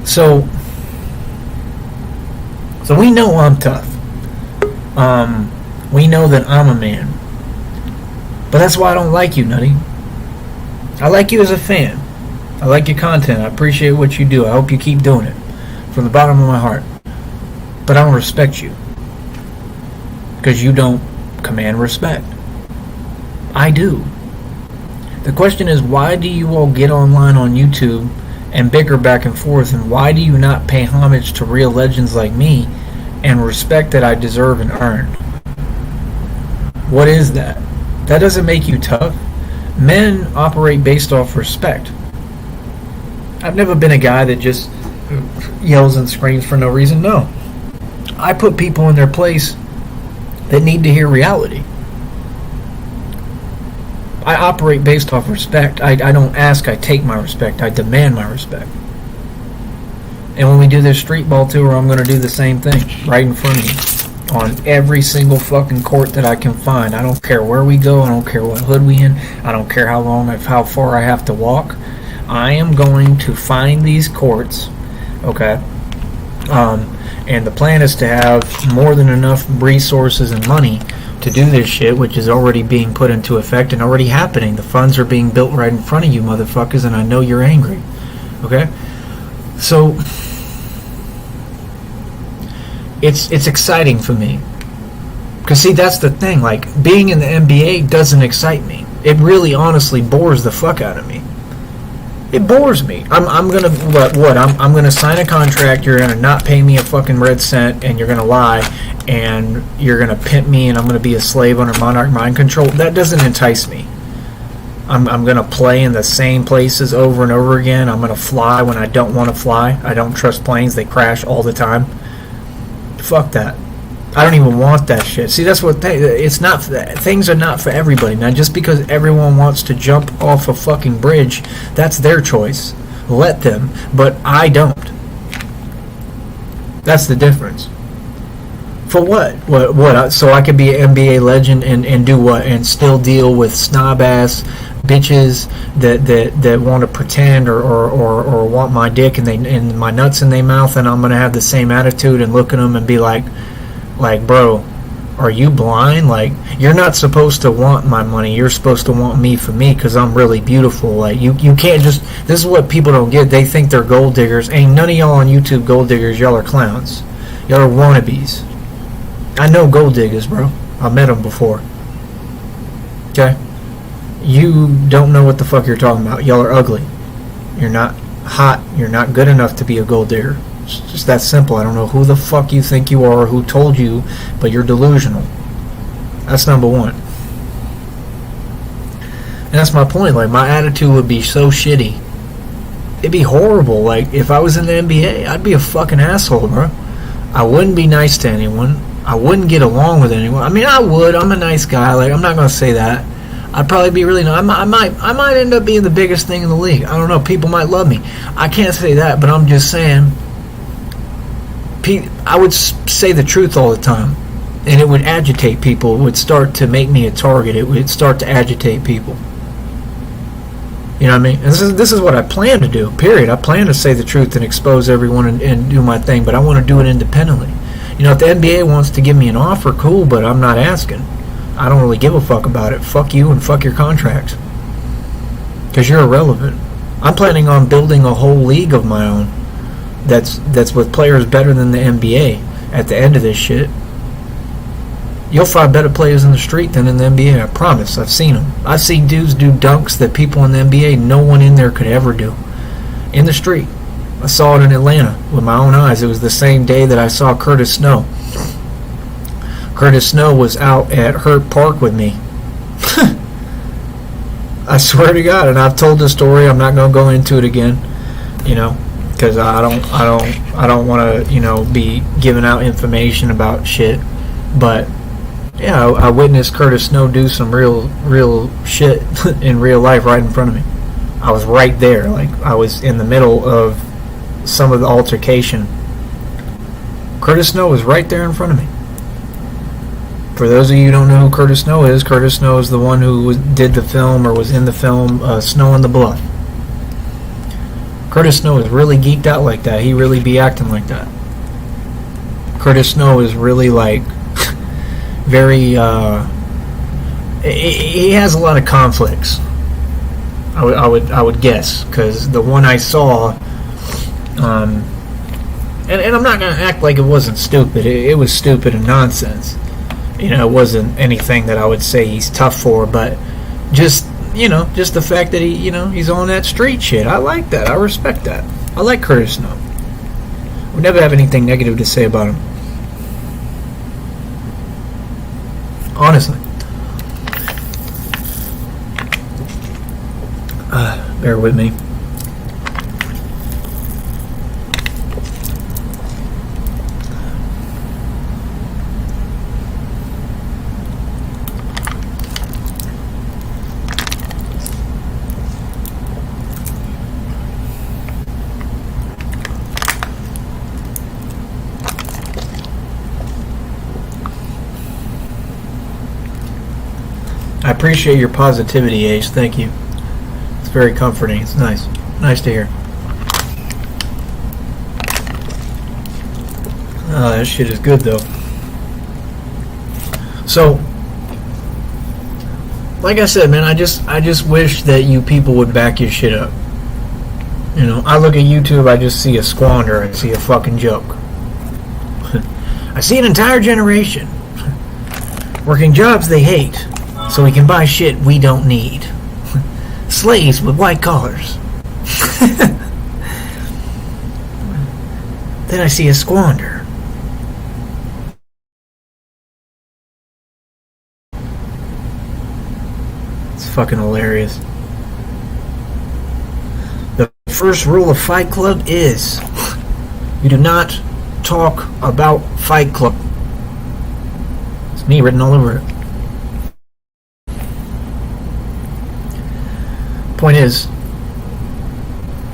So we know I'm tough. We know that I'm a man. But that's why I don't like you, Nutty. I like you as a fan. I like your content. I appreciate what you do. I hope you keep doing it from the bottom of my heart. But I don't respect you. Because you don't command respect. I do. The question is, why do you all get online on YouTube and bicker back and forth, and why do you not pay homage to real legends like me and respect that I deserve and earn? What is that? That doesn't make you tough. Men operate based off respect. I've never been a guy that just yells and screams for no reason. No. I put people in their place that need to hear reality. I operate based off respect. I don't ask, I take my respect. I demand my respect. And when we do this street ball tour, I'm going to do the same thing right in front of you on every single fucking court that I can find. I don't care where we go. I don't care what hood we in. I don't care how far I have to walk. I am going to find these courts, okay? And the plan is to have more than enough resources and money to do this shit, which is already being put into effect and already happening. The funds are being built right in front of you, motherfuckers, and I know you're angry. Okay? So it's exciting for me. Because see, that's the thing. Like, being in the NBA doesn't excite me. It really honestly bores the fuck out of me. It bores me. I'm gonna what? I'm gonna sign a contract. You're gonna not pay me a fucking red cent, and you're gonna lie, and you're gonna pimp me, and I'm gonna be a slave under monarch mind control. That doesn't entice me. I'm gonna play in the same places over and over again. I'm gonna fly when I don't want to fly. I don't trust planes. They crash all the time. Fuck that. I don't even want that shit. See, that's what it's not. Things are not for everybody. Now, just because everyone wants to jump off a fucking bridge, that's their choice. Let them, but I don't. That's the difference. For what? What? So I could be an NBA legend and do what? And still deal with snob ass bitches that want to pretend or want my dick and my nuts in their mouth, and I'm gonna have the same attitude and look at them and be like, bro, are you blind? Like, you're not supposed to want my money. You're supposed to want me for me because I'm really beautiful. Like, you can't just... This is what people don't get. They think they're gold diggers. Ain't none of y'all on YouTube gold diggers. Y'all are clowns. Y'all are wannabes. I know gold diggers, bro. I met them before. Okay? You don't know what the fuck you're talking about. Y'all are ugly. You're not hot. You're not good enough to be a gold digger. It's just that simple. I don't know who the fuck you think you are or who told you, but you're delusional. That's number one. And that's my point. Like, my attitude would be so shitty. It'd be horrible. Like, if I was in the NBA, I'd be a fucking asshole, bro. I wouldn't be nice to anyone. I wouldn't get along with anyone. I mean, I would. I'm a nice guy. Like, I'm not gonna say that. I'd probably be really nice. I might end up being the biggest thing in the league. I don't know. People might love me. I can't say that, but I'm just saying... I would say the truth all the time, and it would agitate people. It would start to make me a target. It would start to agitate people. You know what I mean? And this is what I plan to do, period. I plan to say the truth and expose everyone and do my thing, but I want to do it independently. You know, if the NBA wants to give me an offer, cool, but I'm not asking. I don't really give a fuck about it. Fuck you and fuck your contracts. Because you're irrelevant. I'm planning on building a whole league of my own. That's with players better than the NBA at the end of this shit. You'll find better players in the street than in the NBA, I promise. I've seen them. I've seen dudes do dunks that people in the NBA, no one in there could ever do. In the street. I saw it in Atlanta with my own eyes. It was the same day that I saw Curtis Snow. Curtis Snow was out at Hurt Park with me. I swear to God, and I've told the story. I'm not going to go into it again, you know, because I don't want to, you know, be giving out information about shit. But yeah, I witnessed Curtis Snow do some real shit in real life right in front of me. I was right there, like I was in the middle of some of the altercation. Curtis Snow was right there in front of me. For those of you who don't know who Curtis Snow is the one who did the film or was in the film Snow on the Bluff. Curtis Snow is really geeked out like that. He really be acting like that. Curtis Snow is really like very he has a lot of conflicts. I would guess, because the one I saw and I'm not gonna act like it wasn't stupid. It was stupid and nonsense. You know, it wasn't anything that I would say he's tough for, but just, you know, just the fact that he, you know, he's on that street shit. I like that. I respect that. I like Curtis Snow. I would never have anything negative to say about him. Honestly. Bear with me. I appreciate your positivity, Ace. Thank you. It's very comforting. It's nice. Nice to hear. Oh, that shit is good, though. So, like I said, man, I just wish that you people would back your shit up. You know, I look at YouTube, I just see a squander. I see a fucking joke. I see an entire generation working jobs they hate, so we can buy shit we don't need. Slaves with white collars. Then I see a squander. It's fucking hilarious. The first rule of Fight Club is you do not talk about Fight Club. It's me written all over it. Point is,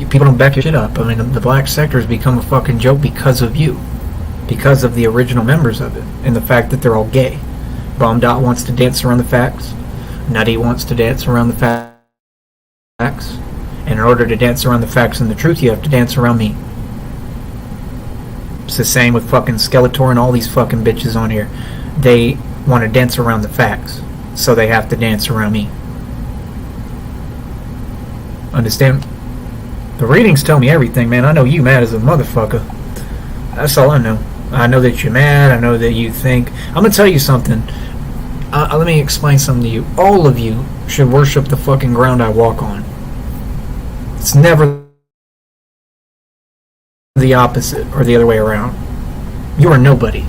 people don't back your shit up. I mean, the black sector has become a fucking joke because of you. Because of the original members of it. And the fact that they're all gay. Bomb Dot wants to dance around the facts. Nutty wants to dance around the facts. And in order to dance around the facts and the truth, you have to dance around me. It's the same with fucking Skeletor and all these fucking bitches on here. They want to dance around the facts. So they have to dance around me. Understand? The readings tell me everything, man. I know you mad as a motherfucker. That's all I know. I know that you're mad. I know that you think... I'm going to tell you something. Let me explain something to you. All of you should worship the fucking ground I walk on. It's never the opposite or the other way around. You are nobody.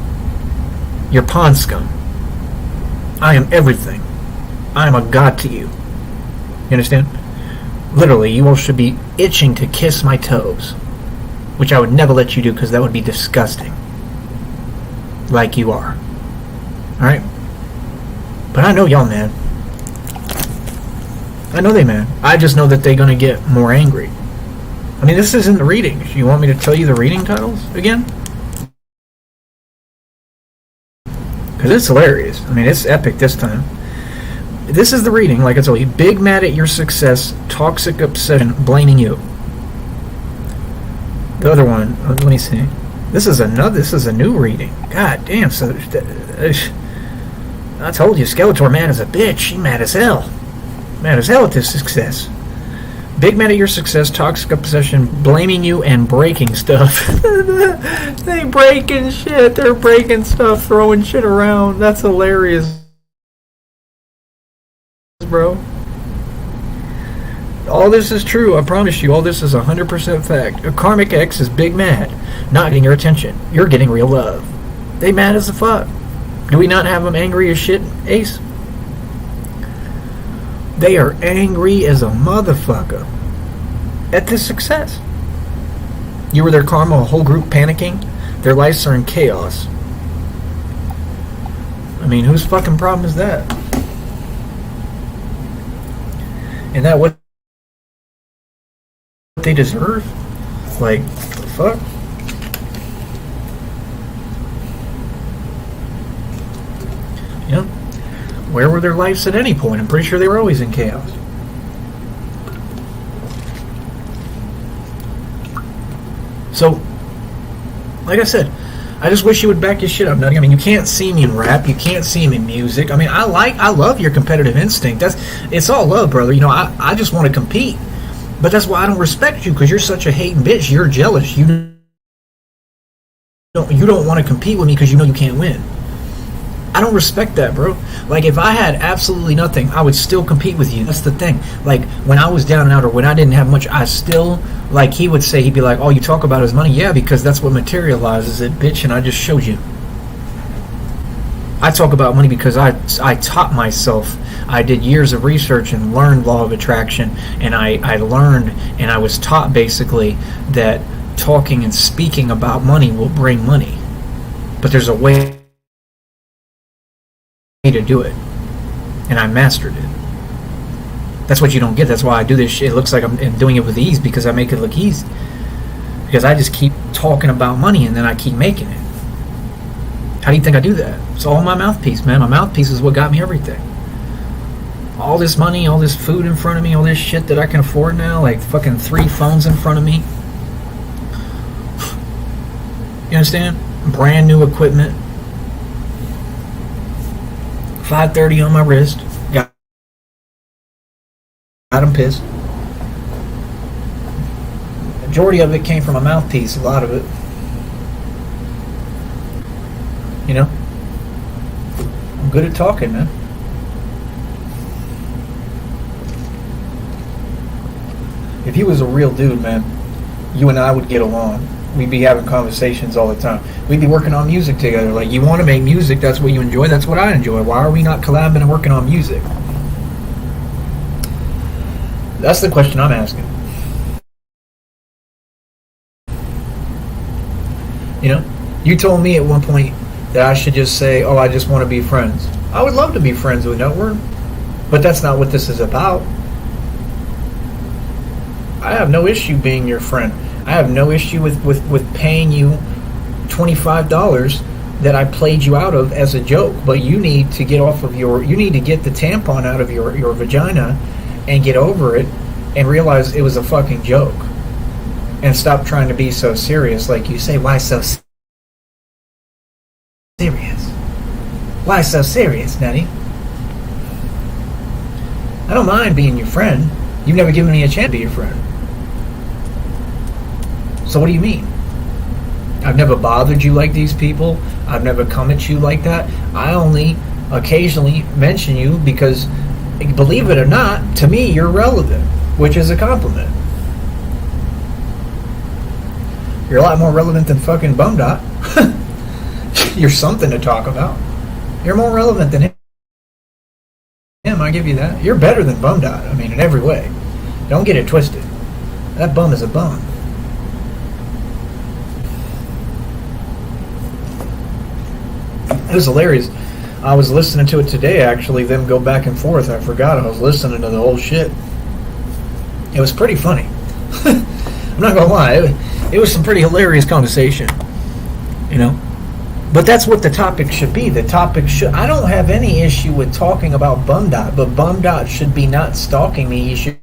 You're pond scum. I am everything. I am a god to you. You understand? Literally, you all should be itching to kiss my toes. Which I would never let you do because that would be disgusting. Like you are. Alright? But I know y'all mad. I know they mad. I just know that they're going to get more angry. I mean, this isn't the readings. You want me to tell you the reading titles again? Because it's hilarious. I mean, it's epic this time. This is the reading, like I told you. Big mad at your success, toxic obsession, blaming you. The other one, let me see. This is a new reading. God damn, so I told you, Skeletor mad as a bitch. She mad as hell. Mad as hell at this success. Big mad at your success, toxic obsession, blaming you and breaking stuff. They breaking shit. They're breaking stuff, throwing shit around. That's hilarious, bro. All this is true. I promise you. All this is 100% fact. A karmic ex is big mad, not getting your attention. You're getting real love. They mad as a fuck. Do we not have them angry as shit, Ace? They are angry as a motherfucker at this success. You were their karma, a whole group panicking. Their lives are in chaos. I mean, whose fucking problem is that? And that what they deserve? Like, the fuck? You know? Where were their lives at any point? I'm pretty sure they were always in chaos. So, like I said, I just wish you would back your shit up, Nutty. I mean, you can't see me in rap. You can't see me in music. I mean, I love your competitive instinct. It's all love, brother. You know, I just want to compete. But that's why I don't respect you, because you're such a hating bitch. You're jealous. You don't want to compete with me because you know you can't win. I don't respect that, bro. Like, if I had absolutely nothing, I would still compete with you. That's the thing. Like, when I was down and out, or when I didn't have much, I still, like, he'd be like, all you talk about is money. Yeah, because that's what materializes it, bitch, and I just showed you. I talk about money because I taught myself. I did years of research and learned law of attraction, and I learned and I was taught basically that talking and speaking about money will bring money. But there's a way to do it, and I mastered it. That's what you don't get. That's why I do this shit. It looks like I'm doing it with ease, because I make it look easy, because I just keep talking about money and then I keep making it. How do you think I do that? It's all my mouthpiece, man. My mouthpiece is what got me everything. All this money, all this food in front of me, all this shit that I can afford now, like fucking 3 phones in front of me. You understand? Brand new equipment. 530 on my wrist. Got him pissed. Majority of it came from a mouthpiece, a lot of it. You know? I'm good at talking, man. If he was a real dude, man, you and I would get along. We'd be having conversations all the time. We'd be working on music together. Like, you want to make music, that's what you enjoy, that's what I enjoy. Why are we not collabing and working on music? That's the question I'm asking. You know? You told me at one point, that I should just say, oh, I just want to be friends. I would love to be friends with Nutward, but that's not what this is about. I have no issue being your friend. I have no issue with paying you $25 that I played you out of as a joke, but you need to get off of you need to get the tampon out of your vagina and get over it and realize it was a fucking joke. And stop trying to be so serious like you say. Why so serious? Why so serious, Nutty? I don't mind being your friend. You've never given me a chance to be your friend. So what do you mean? I've never bothered you like these people. I've never come at you like that. I only occasionally mention you because, believe it or not, to me you're relevant, which is a compliment. You're a lot more relevant than fucking Bumdot. You're something to talk about. You're more relevant than him, I give you that. You're better than Bumdot, I mean, in every way. Don't get it twisted. That bum is a bum. It was hilarious. I was listening to it today, actually, them go back and forth. I forgot I was listening to the whole shit. It was pretty funny. I'm not gonna lie. It was some pretty hilarious conversation. You know? But that's what the topic should be. The topic should... I don't have any issue with talking about Bumdot, but Bumdot should be not stalking me. He should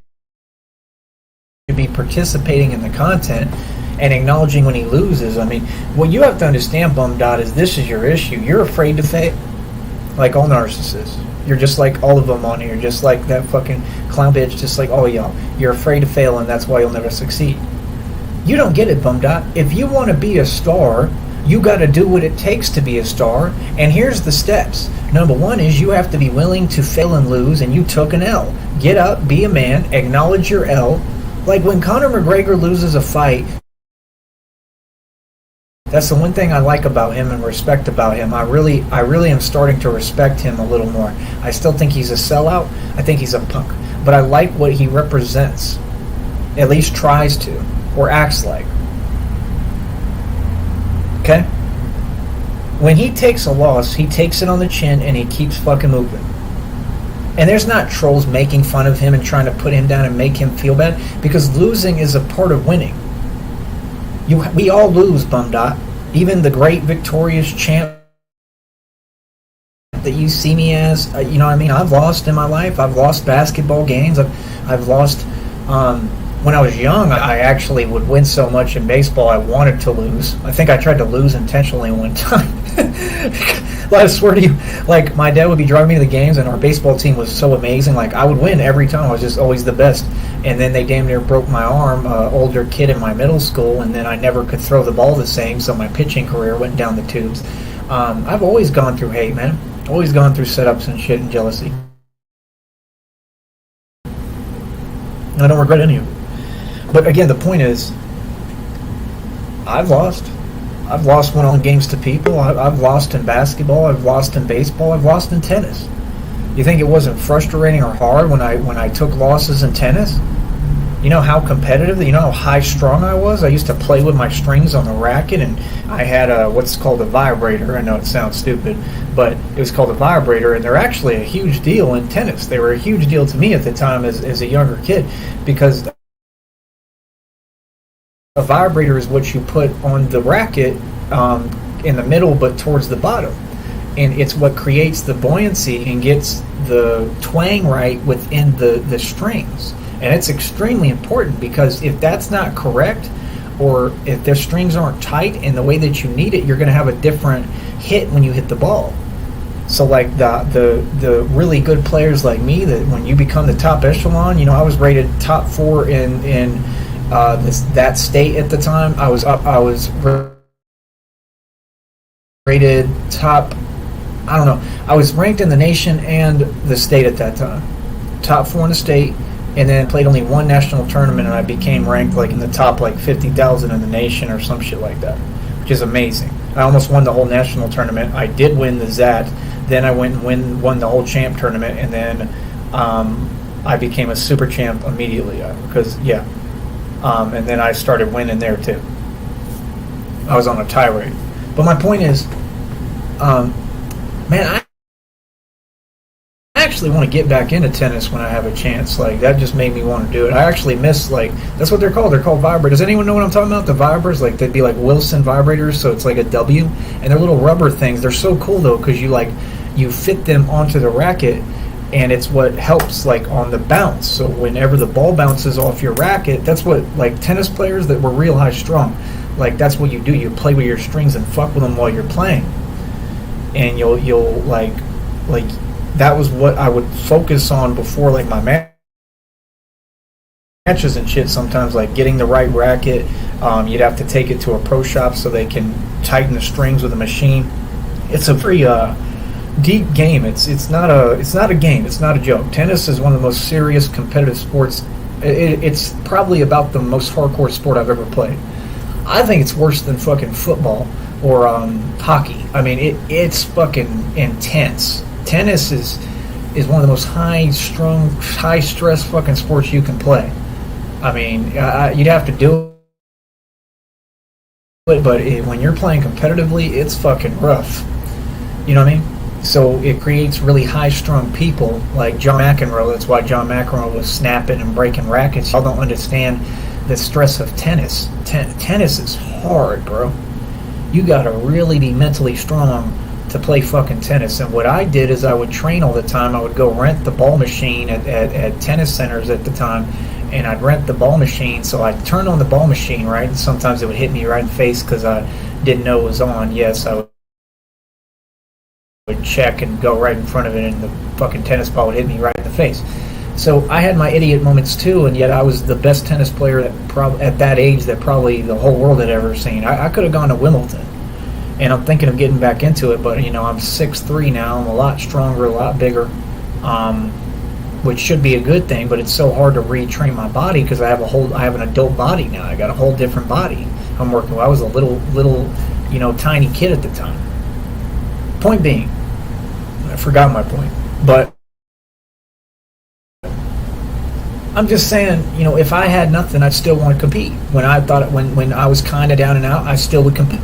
be participating in the content and acknowledging when he loses. I mean, what you have to understand, Bumdot, is this is your issue. You're afraid to fail, like all narcissists. You're just like all of them on here, just like that fucking clown bitch, just like all y'all. You're afraid to fail, and that's why you'll never succeed. You don't get it, Bumdot. If you want to be a star, you got to do what it takes to be a star, and here's the steps. Number one is you have to be willing to fail and lose, and you took an L. Get up, be a man, acknowledge your L. Like when Conor McGregor loses a fight, that's the one thing I like about him and respect about him. I really am starting to respect him a little more. I still think he's a sellout. I think he's a punk. But I like what he represents. At least tries to. Or acts like. Okay? When he takes a loss, he takes it on the chin and he keeps fucking moving. And there's not trolls making fun of him and trying to put him down and make him feel bad. Because losing is a part of winning. We all lose, Bumdot. Even the great victorious champ that you see me as, you know what I mean? I've lost in my life. I've lost basketball games. I've lost... when I was young, I actually would win so much in baseball I wanted to lose. I think I tried to lose intentionally one time. I swear to you, like, my dad would be driving me to the games, and our baseball team was so amazing. Like, I would win every time. I was just always the best. And then they damn near broke my arm, older kid in my middle school, and then I never could throw the ball the same, so my pitching career went down the tubes. I've always gone through hate, man. Always gone through setups and shit and jealousy. I don't regret any of it. But again, the point is, I've lost. I've lost one-on games to people. I've lost in basketball. I've lost in baseball. I've lost in tennis. You think it wasn't frustrating or hard when I took losses in tennis? You know how competitive, you know how high-strung I was? I used to play with my strings on the racket, and I had what's called a vibrator. I know it sounds stupid, but it was called a vibrator, and they're actually a huge deal in tennis. They were a huge deal to me at the time as a younger kid, because a vibrator is what you put on the racket in the middle but towards the bottom. And it's what creates the buoyancy and gets the twang right within the strings. And it's extremely important, because if that's not correct, or if their strings aren't tight in the way that you need it, you're going to have a different hit when you hit the ball. So like the really good players like me, that when you become the top echelon, you know, I was rated top 4 in that state at the time. I was rated top, I don't know, I was ranked in the nation and the state at that time. Top 4 in the state, and then played only one national tournament, and I became ranked like in the top like 50,000 in the nation or some shit like that, which is amazing. I almost won the whole national tournament. I did win the ZAT. Then I went and won the whole champ tournament, and then I became a super champ immediately because and then I started winning there too. I was on a tirade. But my point is, Man, I actually want to get back into tennis when I have a chance. Like, that just made me want to do it. I actually miss, like, that's what they're called. They're called vibrators. Does anyone know what I'm talking about? The vibrators, like, they'd be like Wilson vibrators, so it's like a W, and they're little rubber things. They're so cool though, because you fit them onto the racket, and it's what helps, like, on the bounce. So whenever the ball bounces off your racket, that's what, like, tennis players that were real high strung, like, that's what you do. You play with your strings and fuck with them while you're playing, and you'll like that was what I would focus on before, like, my matches and shit. Sometimes, like, getting the right racket. You'd have to take it to a pro shop so they can tighten the strings with a machine. It's a very deep game. It's not a game. It's not a joke. Tennis is one of the most serious competitive sports. It's probably about the most hardcore sport I've ever played. I think it's worse than fucking football or hockey. I mean, it's fucking intense. Tennis is one of the most high-strung, high-stress fucking sports you can play. I mean, you'd have to do it, but when you're playing competitively, it's fucking rough. You know what I mean? So it creates really high-strung people like John McEnroe. That's why John McEnroe was snapping and breaking rackets. Y'all don't understand the stress of tennis. Tennis is hard, bro. You gotta really be mentally strong to play fucking tennis. And what I did is I would train all the time. I would go rent the ball machine at tennis centers at the time, and I'd rent the ball machine. So I'd turn on the ball machine, right? And sometimes it would hit me right in the face because I didn't know it was on. Yes, I would check and go right in front of it, and the fucking tennis ball would hit me right in the face. So I had my idiot moments too, and yet I was the best tennis player at that age that probably the whole world had ever seen. I could have gone to Wimbledon. And I'm thinking of getting back into it, but, you know, I'm 6'3" now. I'm a lot stronger, a lot bigger, which should be a good thing. But it's so hard to retrain my body because I have an adult body now. I got a whole different body I'm working with. I was a little, you know, tiny kid at the time. Point being, I forgot my point, but I'm just saying, you know, if I had nothing, I'd still want to compete. When I was kind of down and out, I still would compete.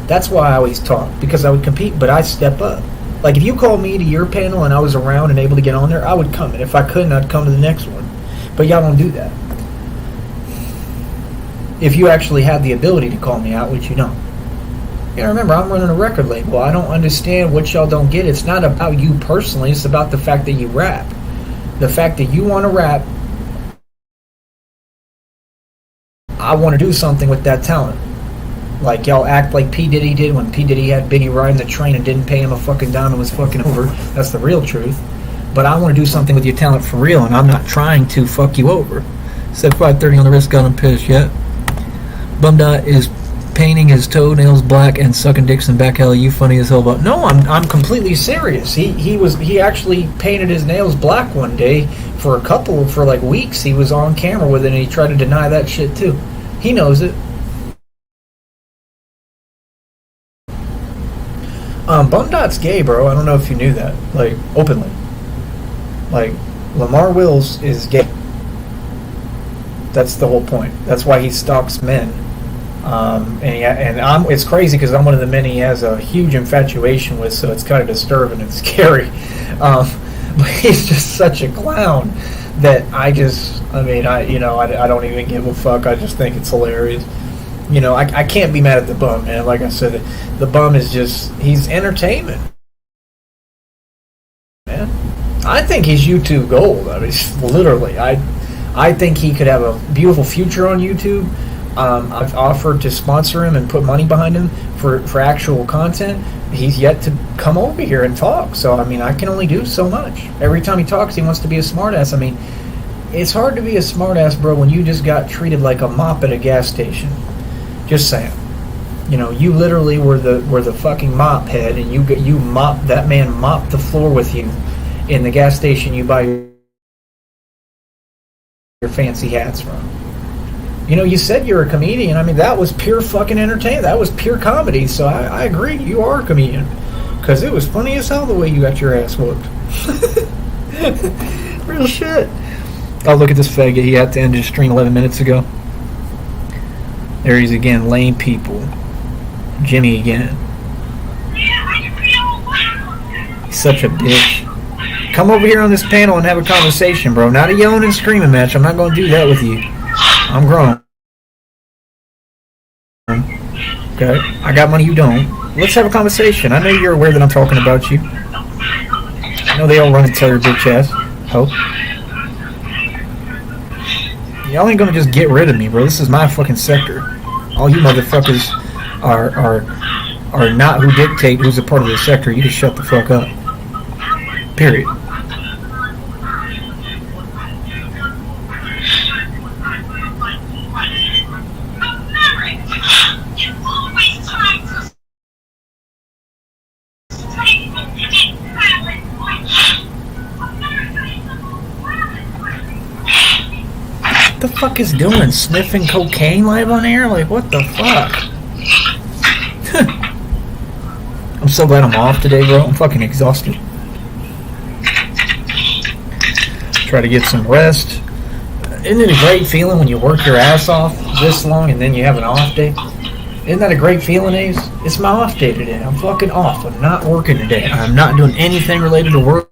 That's why I always talk, because I would compete, but I'd step up. Like, if you called me to your panel and I was around and able to get on there, I would come. And if I couldn't, I'd come to the next one. But y'all don't do that. If you actually have the ability to call me out, which you don't. You know, remember, I'm running a record label. I don't understand what y'all don't get. It's not about you personally. It's about the fact that you rap. The fact that you want to rap, I want to do something with that talent. Like, y'all act like P. Diddy did when P. Diddy had Biggie riding the train and didn't pay him a fucking dime and was fucking over. That's the real truth. But I want to do something with your talent for real, and I'm not trying to fuck you over. 7530 on the wrist, got him pissed yet. Bumdot is painting his toenails black and sucking dicks in back alley. You funny as hell. But no, I'm completely serious. He actually painted his nails black one day for like weeks. He was on camera with it, and he tried to deny that shit too. He knows it. Bumdot's gay, bro. I don't know if you knew that. Like, openly. Like, Lamar Wills is gay. That's the whole point. That's why he stalks men. It's crazy because I'm one of the men he has a huge infatuation with, so it's kind of disturbing and scary. But he's just such a clown that I don't even give a fuck. I just think it's hilarious. You know, I can't be mad at the bum, man. Like I said, the bum is just, he's entertainment, man. I think he's YouTube gold. I mean, literally. I think he could have a beautiful future on YouTube. I've offered to sponsor him and put money behind him for actual content. He's yet to come over here and talk. So, I mean, I can only do so much. Every time he talks, he wants to be a smartass. I mean, it's hard to be a smartass, bro, when you just got treated like a mop at a gas station. Just saying. You know, you literally were the fucking mop head, and that man mopped the floor with you in the gas station you buy your fancy hats from. You know, you said you're a comedian. I mean, that was pure fucking entertainment. That was pure comedy. So I agree, you are a comedian, because it was funny as hell the way you got your ass whooped. Real shit. Oh, look at this faggot. He had to end his stream 11 minutes ago. There he's again, lame people. Jimmy again. He's such a bitch. Come over here on this panel and have a conversation, bro. Not a yelling and screaming match. I'm not going to do that with you. I'm grown. Okay? I got money, you don't. Let's have a conversation. I know you're aware that I'm talking about you. I know they all run and tell your bitch ass. Hope. Y'all ain't going to just get rid of me, bro. This is my fucking sector. All you motherfuckers are not who dictate who's a part of the sector. You just shut the fuck up. Period. What the fuck is doing? Sniffing cocaine live on air? Like, what the fuck? I'm so glad I'm off today, bro. I'm fucking exhausted. Try to get some rest. Isn't it a great feeling when you work your ass off this long and then you have an off day? Isn't that a great feeling, Ace? It's my off day today. I'm fucking off. I'm not working today. I'm not doing anything related to work.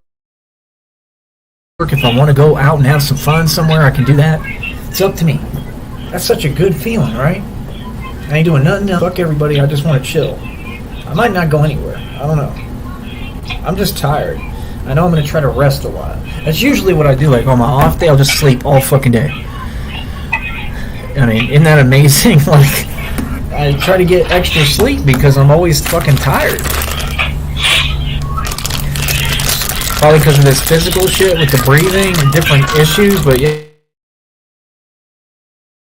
If I want to go out and have some fun somewhere, I can do that. It's up to me. That's such a good feeling, right? I ain't doing nothing else. Fuck everybody. I just want to chill. I might not go anywhere. I don't know. I'm just tired. I know I'm going to try to rest a lot. That's usually what I do. Like, on my off day, I'll just sleep all fucking day. I mean, isn't that amazing? Like, I try to get extra sleep because I'm always fucking tired. Probably because of this physical shit with the breathing and different issues, but yeah.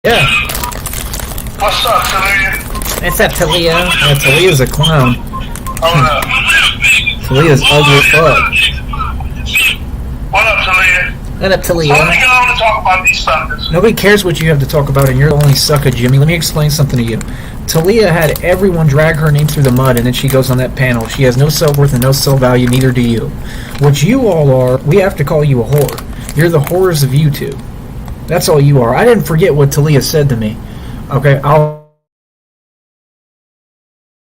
Yeah. What's up, Talia? It's that Talia. Yeah, Talia's a clown. Hold up. Talia's ugly as fuck. What up, Talia? What up, Talia? Let me get on to talk about these suckers. Nobody cares what you have to talk about, and you're the only sucker, Jimmy. Let me explain something to you. Talia had everyone drag her name through the mud, and then she goes on that panel. She has no self-worth and no self-value, neither do you. What you all are, we have to call you a whore. You're the whores of YouTube. That's all you are. I didn't forget what Talia said to me. Okay, I'll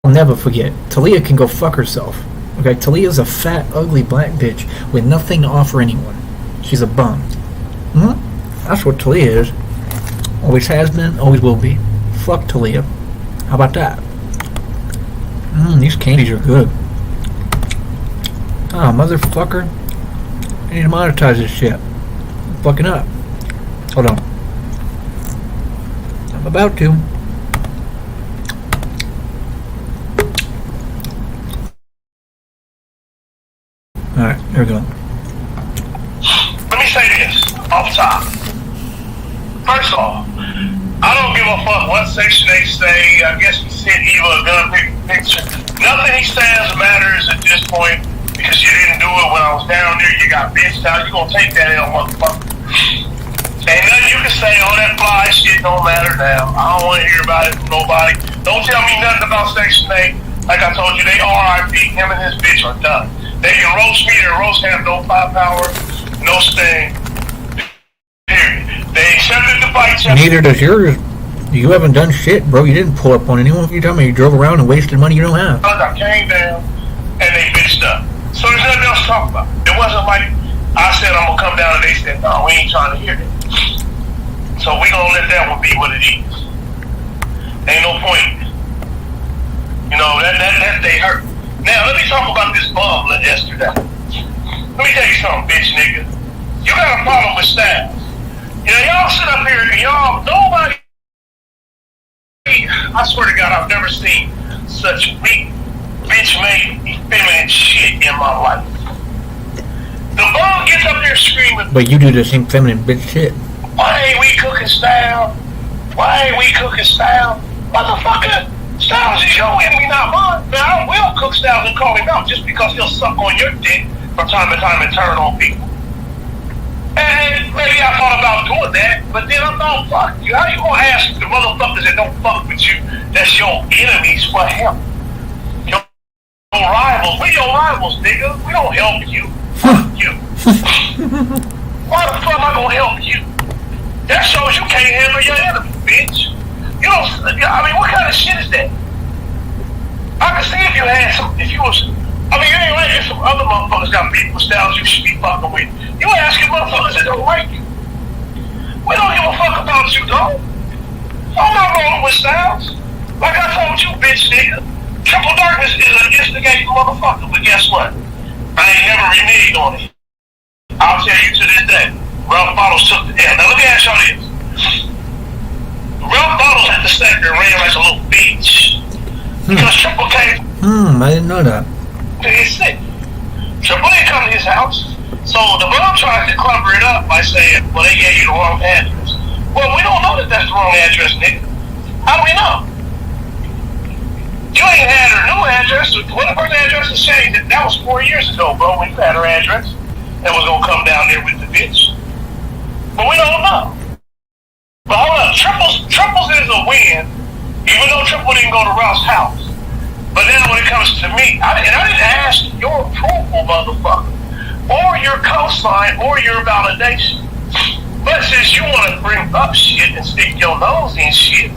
never forget. Talia can go fuck herself. Okay, Talia's a fat, ugly black bitch with nothing to offer anyone. She's a bum. That's what Talia is. Always has been, always will be. Fuck Talia. How about that? These candies are good. Oh, motherfucker. I need to monetize this shit. I'm fucking up. Hold on. I'm about to. Alright, here we go. Let me say this off top. First off, I don't give a fuck what section they say. I guess he sent Eva a gun picture. Nothing he says matters at this point because you didn't do it when I was down there. You got bitched out. You gonna take that L, motherfucker. Ain't nothing you can say on that fly shit don't matter now. I don't want to hear about it from nobody. Don't tell me nothing about Section 8. Like I told you, they RIP. Him and his bitch are done. They can roast me. Their roast have no firepower, no sting. Period. They accepted the fight. Neither does yours. You haven't done shit, bro. You didn't pull up on anyone. You tell me you drove around and wasted money you don't have. I came down and they bitched up. So there's nothing else to talk about. It wasn't like I said I'm gonna come down and they said no, we ain't trying to hear that. So we gonna let that one be what it is. Ain't no point. You know that they hurt. Now let me talk about this bum yesterday. Let me tell you something, bitch nigga. You got a problem with Styles. You know, y'all sit up here and y'all, nobody, I swear to God, I've never seen such weak, bitch-made, effeminate shit in my life. The bum gets up there screaming, but you do the same feminine bitch shit. why ain't we cooking Style? Why ain't we cooking Style? Motherfucker, Styles is your enemy, not mine. Now, I will cook Styles and call him out just because he'll suck on your dick from time to time and turn on people. And maybe I thought about doing that, but then I thought, fuck you. How you gonna ask the motherfuckers that don't fuck with you, that's your enemies, for help? Your rivals. We're your rivals, nigga. We don't help you. Fuck you. Why the fuck am I gonna help you? That shows you can't handle your enemy, bitch. You don't, I mean, what kind of shit is that? I can see if you had some, if you was I mean, it ain't like there's some other motherfuckers got beautiful styles you should be fucking with. You asking motherfuckers that don't like you. We don't give a fuck about you, though. I'm not rolling with styles. Like I told you, bitch nigga, Triple Darkness is an instigating motherfucker, but guess what? I ain't never reneged on it. I'll tell you to this day, Ralph Bottles took the L. Now let me ask y'all this. Ralph Bottles had the sector and ran like a little bitch. Because Triple came I didn't know that. to his city. Triple didn't come to his house. So the bum tries to cover it up by saying, well, they gave you the wrong address. Well, we don't know that that's the wrong address, nigga. How do we know? You ain't had her new address. When the first address was changed, that was 4 years ago, bro, when you had her address. That was going to come down there with the bitch. But we don't know. But hold up, Triples is a win, even though Triple didn't go to Ralph's house. But then when it comes to me, I didn't ask your approval, motherfucker, or your cosign, or your validation. But since you want to bring up shit and stick your nose in shit,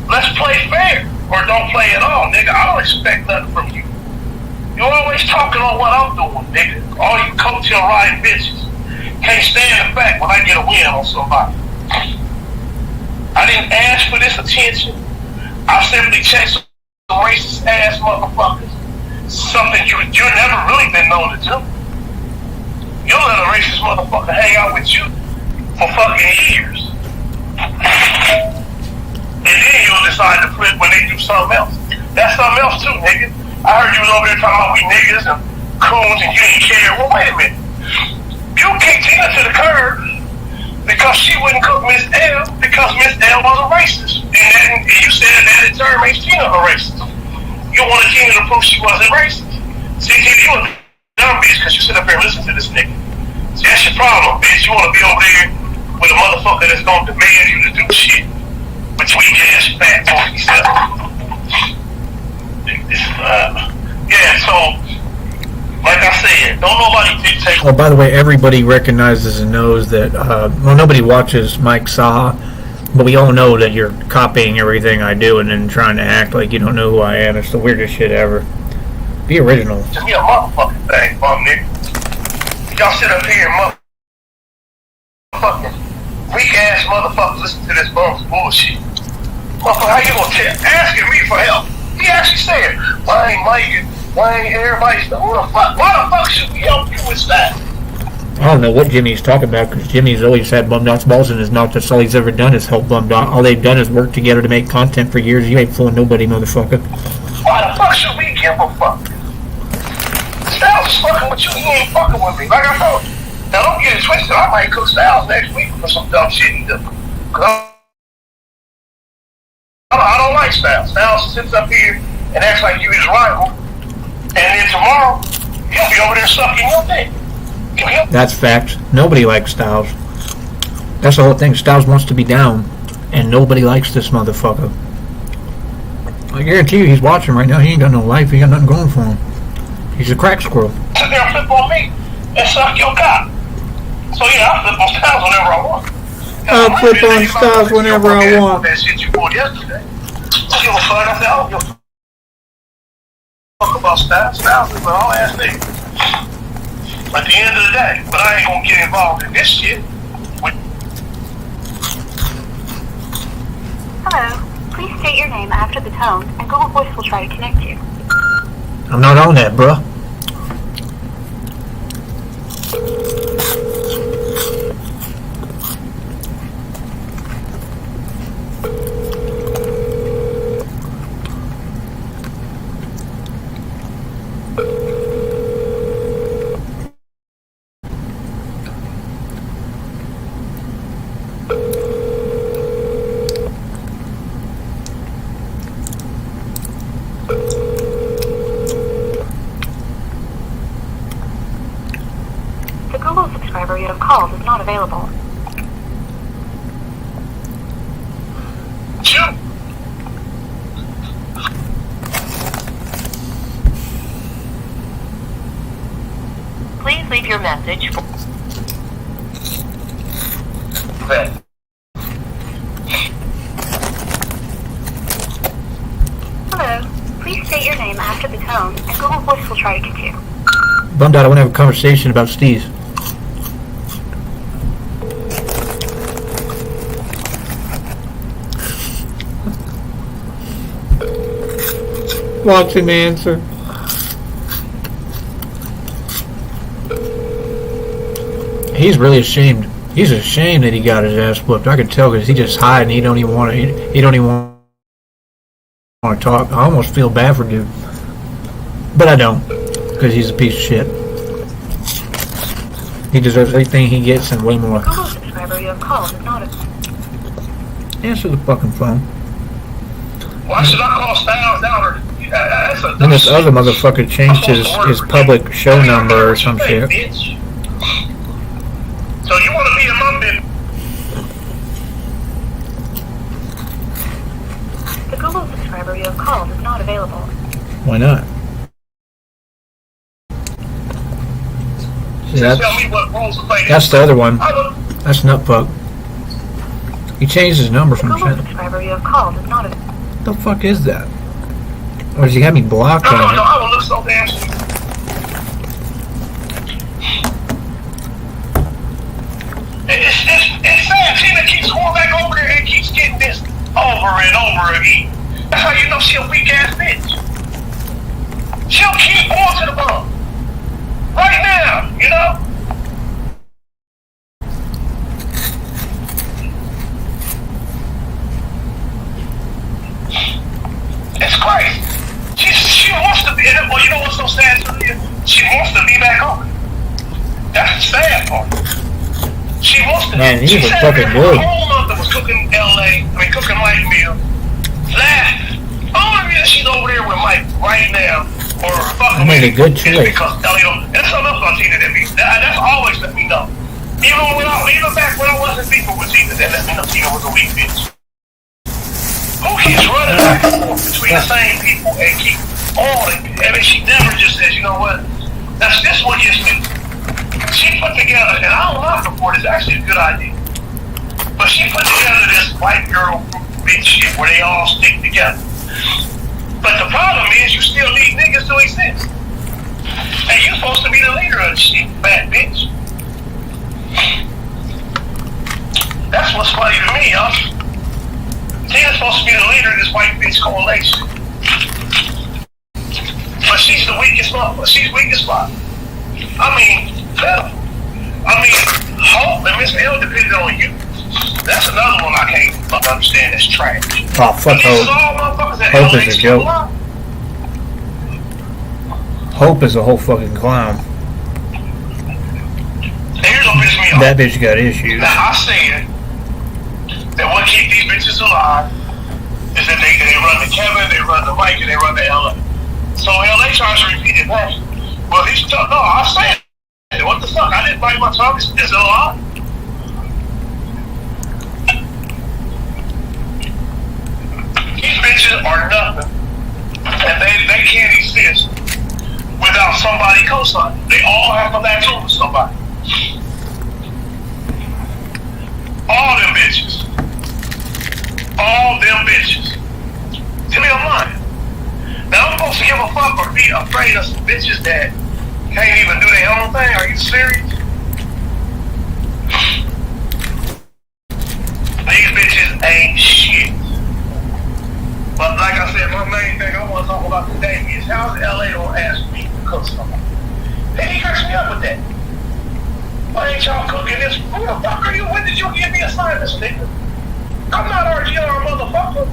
let's play fair, or don't play at all, nigga. I don't expect nothing from you. You always talking on what I'm doing, nigga. All you coattail riding bitches can't stand the fact when I get a win on somebody. I didn't ask for this attention. I simply checked some racist ass motherfuckers. Something you never really been known to do. You'll let a racist motherfucker hang out with you for fucking years. And then you'll decide to flip when they do something else. That's something else too, nigga. I heard you was over there talking about we niggas and coons and you didn't care. Well, wait a minute. You kicked Tina to the curb because she wouldn't cook Miss L because Miss L was a racist. And you said that in turn makes Tina a racist. You wanted Tina to prove she wasn't racist. See, Tina, you a dumb bitch because you sit up here and listen to this nigga. See, that's your problem, bitch. You want to be over there with a motherfucker that's going to demand you to do shit. But you ass fat funky stuff. Yeah, so, like I said, don't nobody dictate. Oh, by the way, everybody recognizes and knows that, well, nobody watches Mike Saha, but we all know that you're copying everything I do and then trying to act like you don't know who I am. It's the weirdest shit ever. Be original. Just be a motherfucking thing, bum nigga. Y'all sit up here and motherfucking weak ass motherfuckers listen to this bum's bullshit. Motherfucker, how you gonna asking me for help? He actually said, why ain't Mike, why ain't everybody, why the fuck should we help you with that? I don't know what Jimmy's talking about because Jimmy's always had bum dots balls in his mouth. That's all he's ever done is help bum dot. All they've done is work together to make content for years. You ain't fooling nobody, motherfucker. Why the fuck should we give a fuck? Styles is fucking with you, he ain't fucking with me. Like I told you. Now don't get it twisted, I might cook Styles next week for some dumb shit he does. I don't like Styles. Styles sits up here and acts like you his rival. And then tomorrow, he'll be over there sucking your dick. That's fact. Nobody likes Styles. That's the whole thing. Styles wants to be down, and nobody likes this motherfucker. I guarantee you he's watching right now. He ain't got no life. He got nothing going for him. He's a crack squirrel. Sit there and flip on me and suck your cock. So yeah, I flip on Styles whenever I want. I'll flip on Styles whenever I want. That shit you pulled yesterday. I give a fuck. I said, I don't give a fuck about Styles. Styles is an all ass nigga. At the end of the day, but I ain't gonna get involved in this shit. Hello. Please state your name after the tone, and Google Voice will try to connect you. I'm not on that, bruh. The Google subscriber you have called is not available. Shoot. Please leave your message for... That. Hello. Please state state your name after the tone, and Google Voice will try to connect you. Bummed out. I want to have a conversation about Steve. Watch him answer. He's really ashamed. He's ashamed that he got his ass whooped. I can tell because he just hiding. He don't even want to. He don't even want to talk. I almost feel bad for dude, but I don't, because he's a piece of shit. He deserves everything he gets and way more. Google subscriber you have called is not a... Answer the fucking phone. Why should I call Styles down or? Then this other motherfucker changed his public show number or some shit. Bitch. So you want to be a mumbin? The Google subscriber you have called is not available. Why not? See, Just tell me what roles to play. that's the other one. I don't. That's Nutfuck. He changed his number The from Google Chen. subscriber you have called is not available. What the fuck is that? Or does he have me blocked No, on no, it? I will look so damn stupid. It's sad. Tina keeps going back over there and keeps getting this over and over again. That's how you know she a weak ass bitch. She'll keep going to the bone. Right now, you know? It's crazy. She wants to be, well, you know what's so sad to me? She wants to be back home. That's the sad part. She wants to. Man, he she was said fucking her good. whole month was cooking cooking light meal. Laugh. Only reason she's over there with Mike right now, or fucking I made a good is choice. because Elio, that's something else on Tina that me. That's always let me know. Even back when I wasn't beefing with Tina, that let me know Tina was a weak bitch. Who keeps running back and forth between the same people and keep all it? I mean, she never just says, you know what? That's this what gets me. She put together, and I don't knock her for it, it's actually a good idea. But she put together this white girl bitch shit where they all stick together. But the problem is you still need niggas to exist. And you're supposed to be the leader of the shit, fat bitch. That's what's funny to me, y'all. Tina's supposed to be the leader of this white bitch coalition. But she's the weakest one. She's weak as fuck. Hope and Miss L depended on you. That's another one I can't fucking understand. That's trash. Oh, fuck Hope. Hope is a joke. Hope is a whole fucking clown. Here's what pisses me off. That bitch got issues. Now I said that what keep these bitches alive is that they run the Kevin, they run the Mike, and they run the LA. So LA tries to repeat it back. Well, he's no, I said it. What the fuck? I didn't bite my tongue. Is it alive? These bitches are nothing, and they can't exist without somebody co-signing. They all have to latch on to somebody. All them bitches. All them bitches. Tell me I'm lying. Now I'm supposed to give a fuck or be afraid of some bitches that can't even do their own thing? Are you serious? These bitches ain't shit. But like I said, my main thing I want to talk about today is how's LA gonna ask me to cook something? He cracks me up with that. Why ain't y'all cooking this? Who the fuck are you? When did you give me assignments, nigga? I'm not RGR, motherfucker.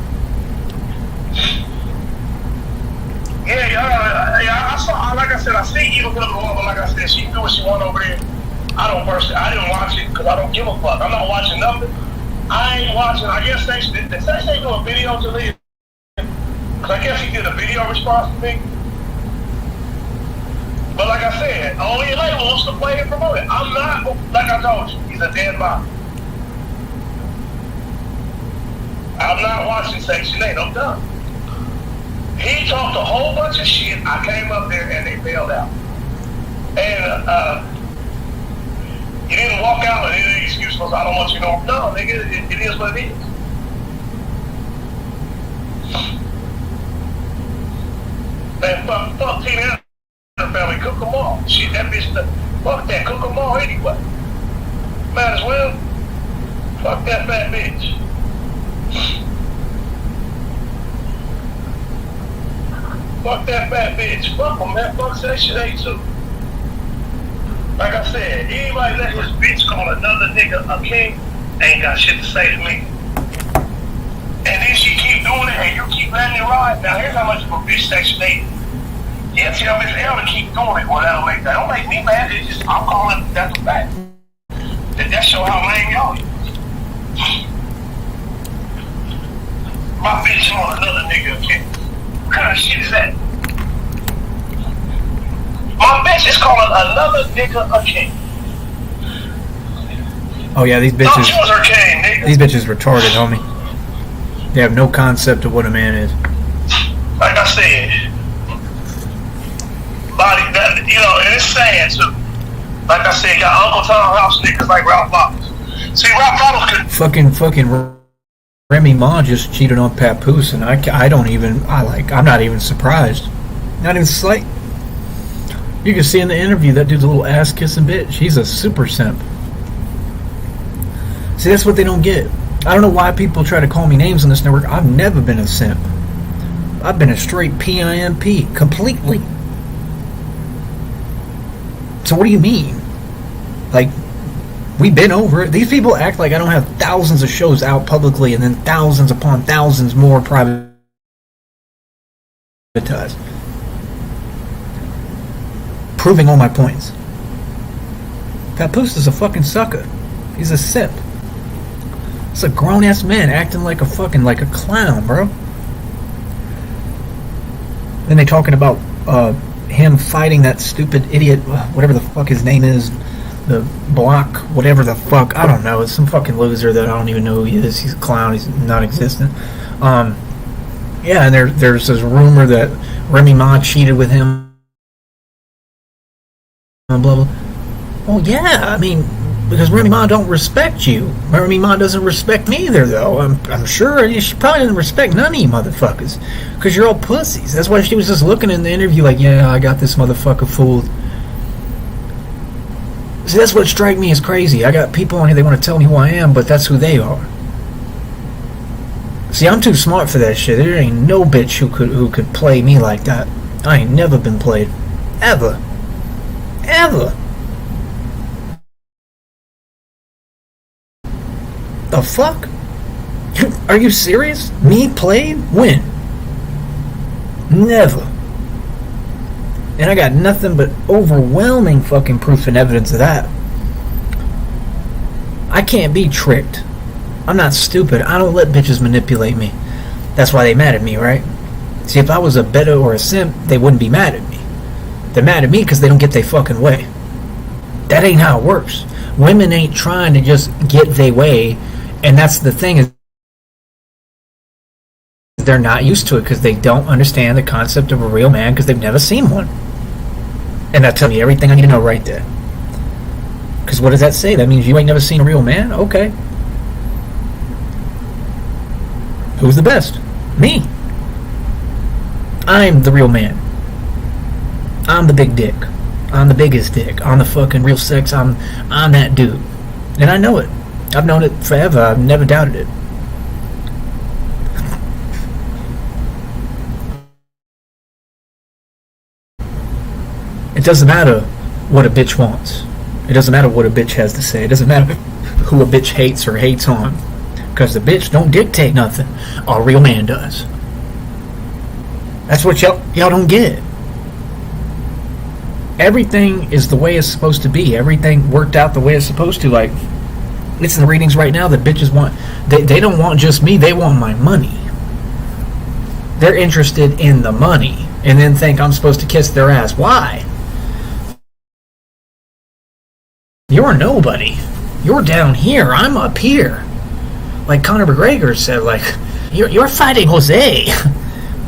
Yeah, I saw, like I said, I see Evil Brother One, but like I said, she do what she want over there. I didn't watch it because I don't give a fuck. I'm not watching nothing. I ain't watching. I guess they do a video to me. Because I guess he did a video response to me. But like I said, only LA wants to play and promote it. I'm not, like I told you, he's a dead body. I'm not watching Section 8, I'm done. He talked a whole bunch of shit. I came up there and they bailed out. And he didn't walk out and any excuse was, I don't want you to know. No, nigga, it is what it is. Man, fuck Tina and her family. Cook them all. Shit, that bitch, fuck that. Cook them all anyway. Might as well. Fuck that fat bitch. Fuck that fat bitch. Fuck them, man. Fuck Section 8 too. Like I said, anybody let this bitch call another nigga a king ain't got shit to say to me. And then she keep doing it and you keep letting it ride. Now here's how much of a bitch Section 8. Yeah, tell Miss L to keep doing it. Well, that'll make that. Don't make me mad. It's just, I'm calling that's a fact. That show how lame y'all is. My bitch on another nigga a king. What kind of shit is that? My bitch is calling another nigga a king. Oh yeah, these Don't bitches. choose her king, nigga. These bitches retarded, homie. They have no concept of what a man is. Like I said, body that and it's sad too. Like I said, got Uncle Tom House niggas like Ralph Bottles. See, Ralph Bottles could Fucking Remy Ma just cheated on Papoose, and I'm not even surprised. Not even slight. You can see in the interview that dude's a little ass kissing bitch. He's a super simp. See, that's what they don't get. I don't know why people try to call me names on this network. I've never been a simp. I've been a straight PIMP completely. So what do you mean? Like, we've been over it. These people act like I don't have thousands of shows out publicly and then thousands upon thousands more privatized. Proving all my points. Papoose is a fucking sucker. He's a simp. It's a grown-ass man acting like a clown, bro. Then they talking about him fighting that stupid idiot, whatever the fuck his name is, the Block, whatever the fuck, I don't know. It's some fucking loser that I don't even know who he is. He's a clown. He's non-existent. Yeah, and there's this rumor that Remy Ma cheated with him. Blah blah. Well, yeah, I mean, because Remy Ma don't respect you. Remy Ma doesn't respect me either, though. I'm sure she probably doesn't respect none of you motherfuckers, because you're all pussies. That's why she was just looking in the interview like, yeah, I got this motherfucker fooled. See, that's what strike me as crazy. I got people on here, they want to tell me who I am, but that's who they are. See, I'm too smart for that shit. There ain't no bitch who could play me like that. I ain't never been played. Ever. The fuck? Are you serious? Me played? When? Never. And I got nothing but overwhelming fucking proof and evidence of that. I can't be tricked. I'm not stupid. I don't let bitches manipulate me. That's why they mad at me, right? See, if I was a beta or a simp, they wouldn't be mad at me. They're mad at me because they don't get their fucking way. That ain't how it works. Women ain't trying to just get their way, and that's the thing, is they're not used to it because they don't understand the concept of a real man because they've never seen one. And that tells me everything I need to know right there. Because what does that say? That means you ain't never seen a real man? Okay. Who's the best? Me. I'm the real man. I'm the big dick. I'm the biggest dick. I'm the fucking real sex. I'm that dude. And I know it. I've known it forever. I've never doubted it. It doesn't matter what a bitch wants. It doesn't matter what a bitch has to say. It doesn't matter who a bitch hates or hates on. Because the bitch don't dictate nothing. A real man does. That's what y'all don't get. Everything is the way it's supposed to be. Everything worked out the way it's supposed to. Like, it's in the readings right now that bitches want... They don't want just me. They want my money. They're interested in the money. And then think I'm supposed to kiss their ass. Why? You're nobody. You're down here. I'm up here. Like Conor McGregor said, like, you're fighting Jose.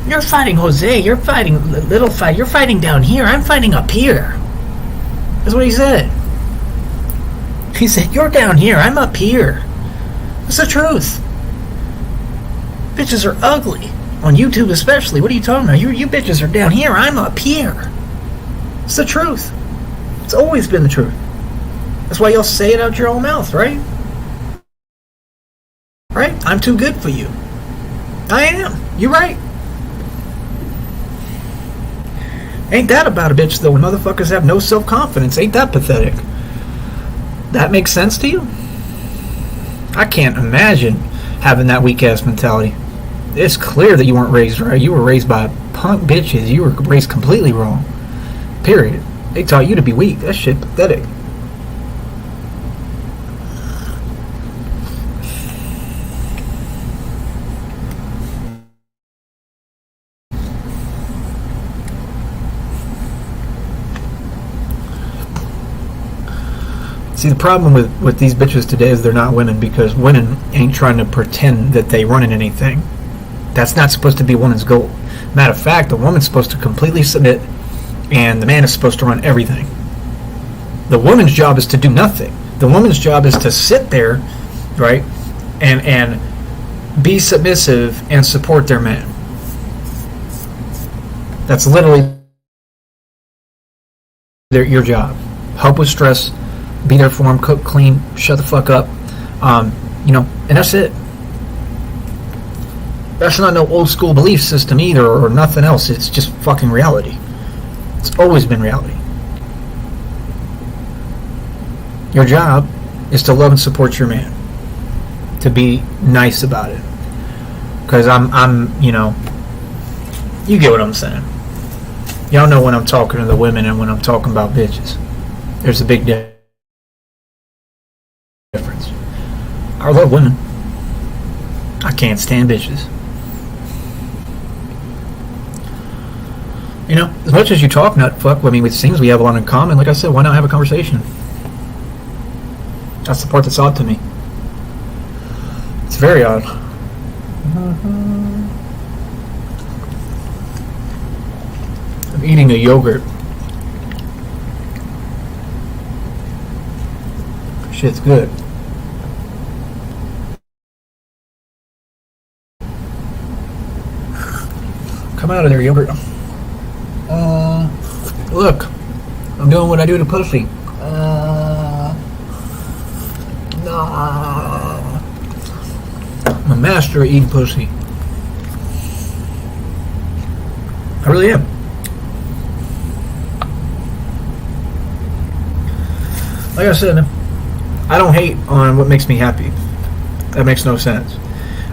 You're fighting Jose. You're fighting little fight. You're fighting down here. I'm fighting up here. That's what he said. He said, you're down here. I'm up here. That's the truth. Bitches are ugly. On YouTube especially. What are you talking about? You bitches are down here. I'm up here. It's the truth. It's always been the truth. That's why y'all say it out your own mouth, right? Right? I'm too good for you. I am. You're right. Ain't that about a bitch, though, when motherfuckers have no self-confidence? Ain't that pathetic? That makes sense to you? I can't imagine having that weak-ass mentality. It's clear that you weren't raised right. You were raised by punk bitches. You were raised completely wrong. Period. They taught you to be weak. That shit pathetic. See, the problem with these bitches today is they're not women, because women ain't trying to pretend that they running anything. That's not supposed to be a woman's goal. Matter of fact, the woman's supposed to completely submit, and the man is supposed to run everything. The woman's job is to do nothing. The woman's job is to sit there, right, and be submissive and support their man. That's literally your job. Help with stress, be there for him, cook, clean, shut the fuck up, and that's it. That's not no old school belief system either, or nothing else. It's just fucking reality. It's always been reality. Your job is to love and support your man, to be nice about it. Because you get what I'm saying. Y'all know when I'm talking to the women and when I'm talking about bitches. There's a big difference. I love women. I can't stand bitches. As much as you talk nut fuck, it seems we have a lot in common. Like I said, why not have a conversation? That's the part that's odd to me. It's very odd. I'm eating a yogurt. Shit's good. Come out of there, yogurt. Look, I'm doing what I do to pussy. I'm a master at eating pussy. I really am. Like I said, I don't hate on what makes me happy. That makes no sense.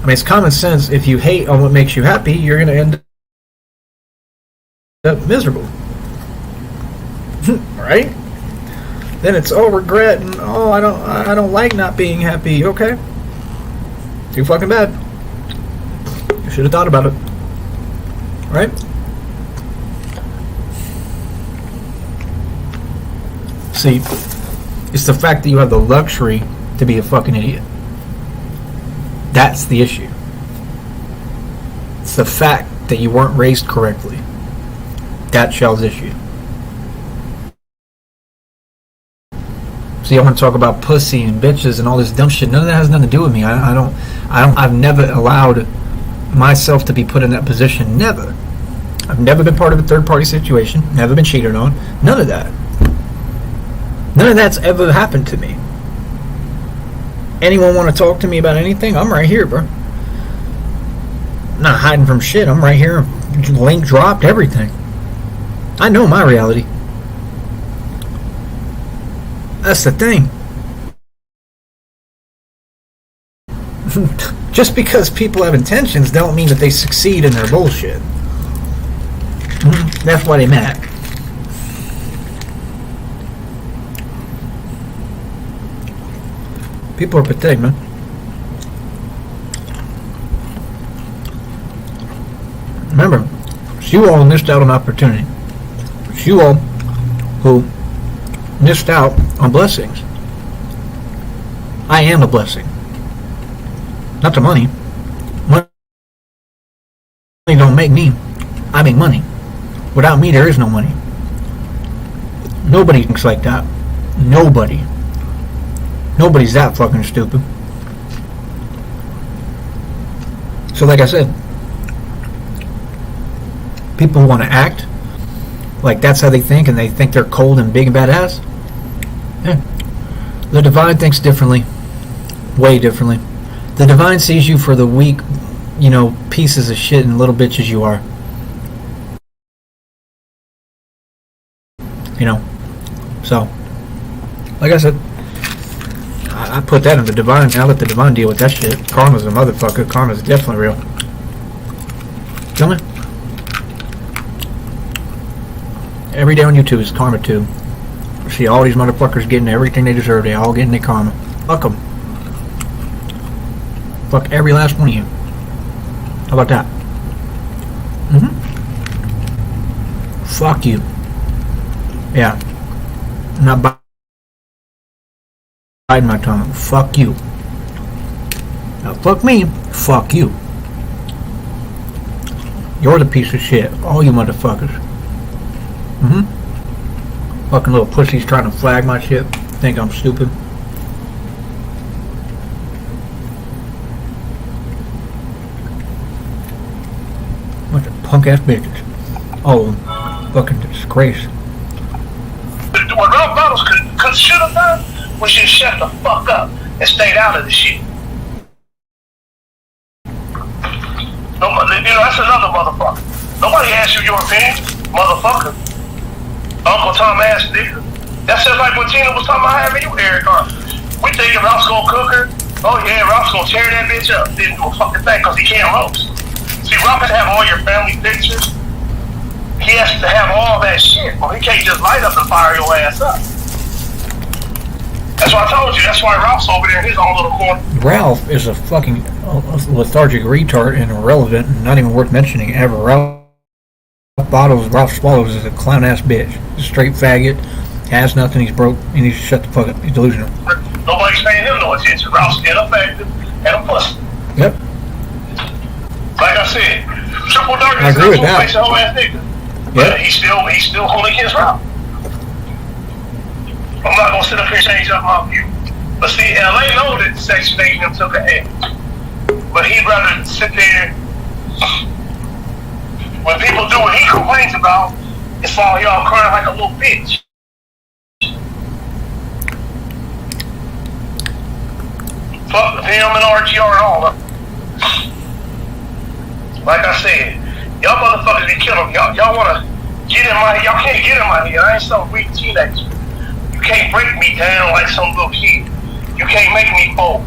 It's common sense. If you hate on what makes you happy, you're going to end up miserable. Right? Then it's regret and I don't like not being happy. Okay, too fucking bad. You should have thought about it. Right? See, it's the fact that you have the luxury to be a fucking idiot. That's the issue. It's the fact that you weren't raised correctly. That's y'all's issue. See, I want to talk about pussy and bitches and all this dumb shit. None of that has nothing to do with me. I've never allowed myself to be put in that position. Never. I've never been part of a third-party situation. Never been cheated on. None of that. None of that's ever happened to me. Anyone want to talk to me about anything? I'm right here, bro. I'm not hiding from shit. I'm right here. Link dropped, everything. I know my reality. That's the thing. Just because people have intentions don't mean that they succeed in their bullshit. That's why they mad. People are pathetic, man. Remember, it's you all missed out on opportunity. It's you all who missed out on blessings. I am a blessing. Not the money. Money don't make me. I make money. Without me, there is no money. Nobody thinks like that. Nobody. Nobody's that fucking stupid. So like I said, people want to act like that's how they think, and they think they're cold and big and badass. Yeah. The divine thinks differently, way differently. The divine sees you for the weak, pieces of shit and little bitches you are. So, like I said, I put that in the divine. Now let the divine deal with that shit. Karma's a motherfucker. Karma's definitely real. Tell me. Every day on YouTube is karma too. See all these motherfuckers getting everything they deserve. They all getting their karma. Fuck them. Fuck every last one of you. How about that? Fuck you. Yeah. I'm not biting my tongue. Fuck you. Now fuck me. Fuck you. You're the piece of shit. All you motherfuckers. Fucking little pussies trying to flag my shit. Think I'm stupid. Bunch of punk ass bitches. Oh, fucking disgrace. What Rob Bottles could should have done was just shut the fuck up and stayed out of the shit. Nobody, that's another motherfucker. Nobody asked you your opinion, motherfucker. Uncle Tom ass nigga. That's just like when Tina was talking about having you, Eric. We thinking Ralph's gonna cook her. Oh yeah, Ralph's gonna tear that bitch up. Didn't do a fucking thing because he can't roast. See, Ralph has to have all your family pictures. He has to have all that shit. Well, he can't just light up and fire your ass up. That's why I told you. That's why Ralph's over there in his own little corner. Ralph is a fucking lethargic retard and irrelevant and not even worth mentioning ever. Ralph Swallows is a clown ass bitch. He's a straight faggot. Has nothing. He's broke. He needs to shut the fuck up. He's delusional. Nobody's paying him no attention. Ralph's ineffective and a pussy. Yep. Like I said, Triple Dark I is agree with a that. whole ass nigga. Yep. But he's still holding his Ralph. I'm not gonna sit up here and change up my view. But see, LA know that Section 8 him took a hit. But he'd rather sit there. When people do what he complains about, it's all y'all crying like a little bitch. Fuck him and RGR and all of them. Like I said, y'all motherfuckers be killing me. Y'all wanna get in my head. Y'all can't get in my head. I ain't some weak teenager. You can't break me down like some little kid. You can't make me fold.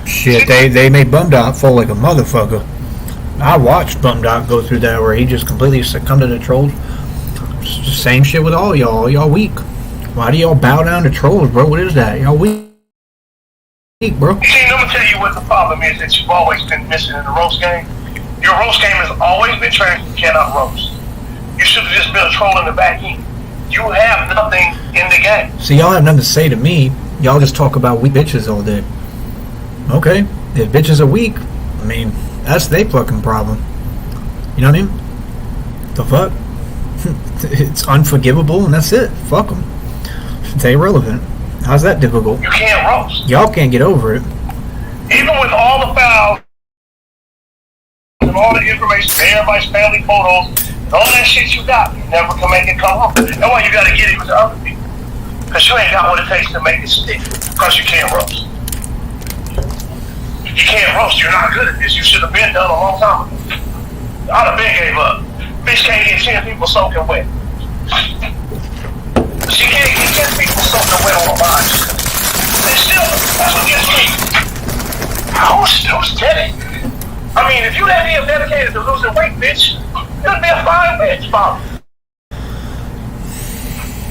Shit, they made Bumdot fall like a motherfucker. I watched Bumdot go through that where he just completely succumbed to the trolls. It's the same shit with all y'all. Y'all weak. Why do y'all bow down to trolls, bro? What is that? Y'all weak, bro. See, let me tell you what the problem is that you've always been missing in the roast game. Your roast game has always been trash. You cannot roast. You should have just been a troll in the back end. You have nothing in the game. See, y'all have nothing to say to me. Y'all just talk about weak bitches all day. Okay, if bitches are weak, I mean, that's their fucking problem. You know what I mean? The fuck? It's unforgivable and that's it. Fuck them. It's irrelevant. How's that difficult? You can't roast. Y'all can't get over it. Even with all the fouls and all the information, everybody's family photos, and all that shit you got, you never can make it come home. That's why you gotta get it with the other people. Because you ain't got what it takes to make it stick. Because you can't roast. You can't roast. You're not good at this. You should have been done a long time ago. I'd have been gave up. Bitch can't get 10 people soaking wet. She can't get 10 people soaking wet on her mind. And still, that's what gets me. Who's Teddy? I mean, if you had been dedicated to losing weight, bitch, you'd be a fine bitch, Bob.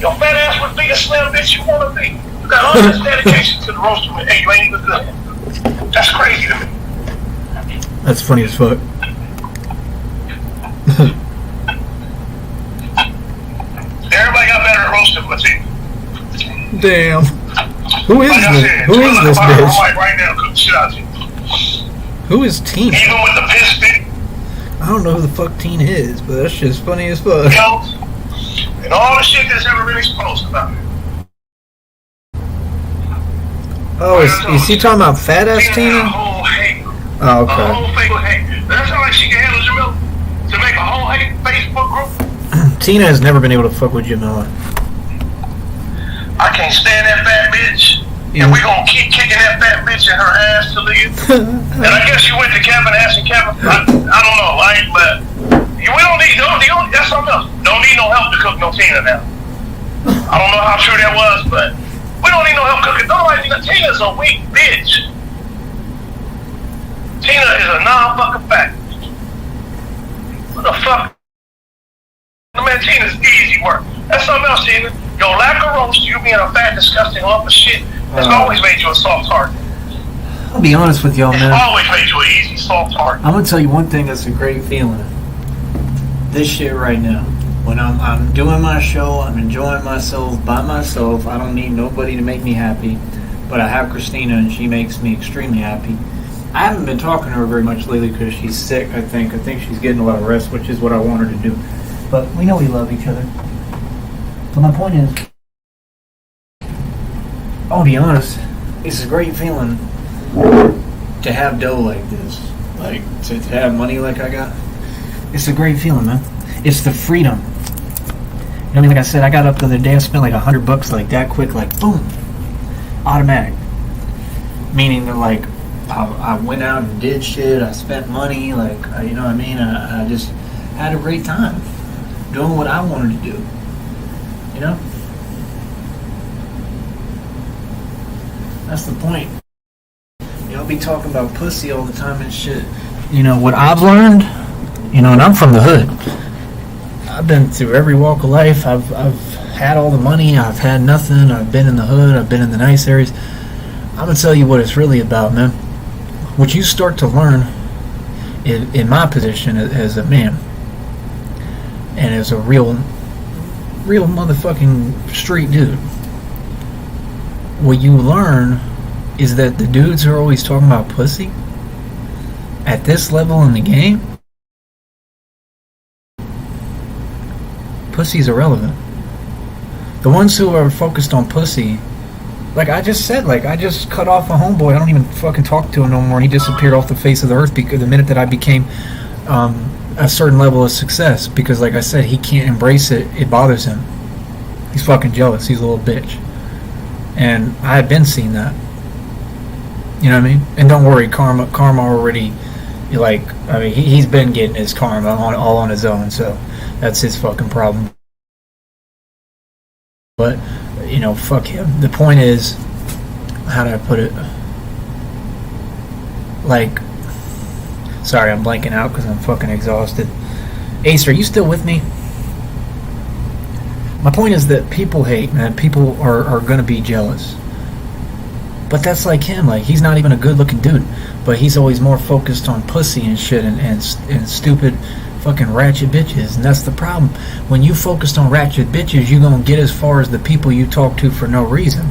Your fat ass would be the slim bitch you want to be. You got all this dedication to the roast and hey, you ain't even good. That's crazy to me. That's funny as fuck. Everybody got better at roasting, but see. Damn. Who is Like I this? said, Who is this bitch? Right now, cook the shit out of you. Who is Tina? Even with the piss stick, I don't know who the fuck Tina is, but that's just funny as fuck. and all the shit that's ever been exposed about it. Oh, is he talking about fat ass Tina? Tina? A whole hate. Oh, A whole okay. fake hate. That's how like she can handle Jamil to make a whole hate Tina has never been able to fuck with Jamila. I can't stand that fat bitch. Yeah. And we gonna keep kicking that fat bitch in her ass till the end. And I guess you went to Kevin asking Kevin. I don't know, right? But we don't need that's something else. Don't need no help to cook no Tina now. I don't know how true that was, but we don't need no help cooking. Tina's a weak bitch. Tina is a non-fucking fact. What the fuck? Man, Tina's easy work. That's something else, Tina. Your lack of roast, you being a fat, disgusting lump of shit, has always made you a soft target. I'll be honest with y'all, It's man. always made you an easy soft target. I'm gonna tell you one thing that's a great feeling. This shit right now. When I'm doing my show, I'm enjoying myself by myself. I don't need nobody to make me happy. But I have Christina, and she makes me extremely happy. I haven't been talking to her very much lately because she's sick, I think. I think she's getting a lot of rest, which is what I want her to do. But we know we love each other. But my point is, I'll be honest, it's a great feeling to have dough like this. Like, to have money like I got. It's a great feeling, man. It's the freedom. You know what I mean? Like I said, I got up the other day, I spent like $100 like that quick, like boom, automatic. Meaning that like, I went out and did shit, I spent money, like, you know what I mean? I just had a great time doing what I wanted to do. You know? That's the point. You know, I'll be talking about pussy all the time and shit. You know, what I've learned, you know, and I'm from the hood. I've been through every walk of life. I've had all the money. I've had nothing. I've been in the hood. I've been in the nice areas. I'm going to tell you what it's really about, man. What you start to learn in my position as a man and as a real motherfucking street dude, what you learn is that the dudes who are always talking about pussy at this level in the game, pussy's irrelevant. The ones who are focused on pussy, like I just said, like I just cut off a homeboy. I don't even fucking talk to him no more. And he disappeared off the face of the earth because the minute that I became a certain level of success, because like I said, he can't embrace it. It bothers him. He's fucking jealous. He's a little bitch. And I had been seeing that. You know what I mean? And don't worry, karma already, like, I mean, he's been getting his karma all on his own, so that's his fucking problem. But, you know, fuck him. The point is, how do I put it? Like, sorry, I'm blanking out because I'm fucking exhausted. Ace, are you still with me? My point is that people hate, man. People are going to be jealous. But that's like him. Like, he's not even a good-looking dude. But he's always more focused on pussy and shit and stupid fucking ratchet bitches. And that's the problem. When you focused on ratchet bitches, you're going to get as far as the people you talk to for no reason.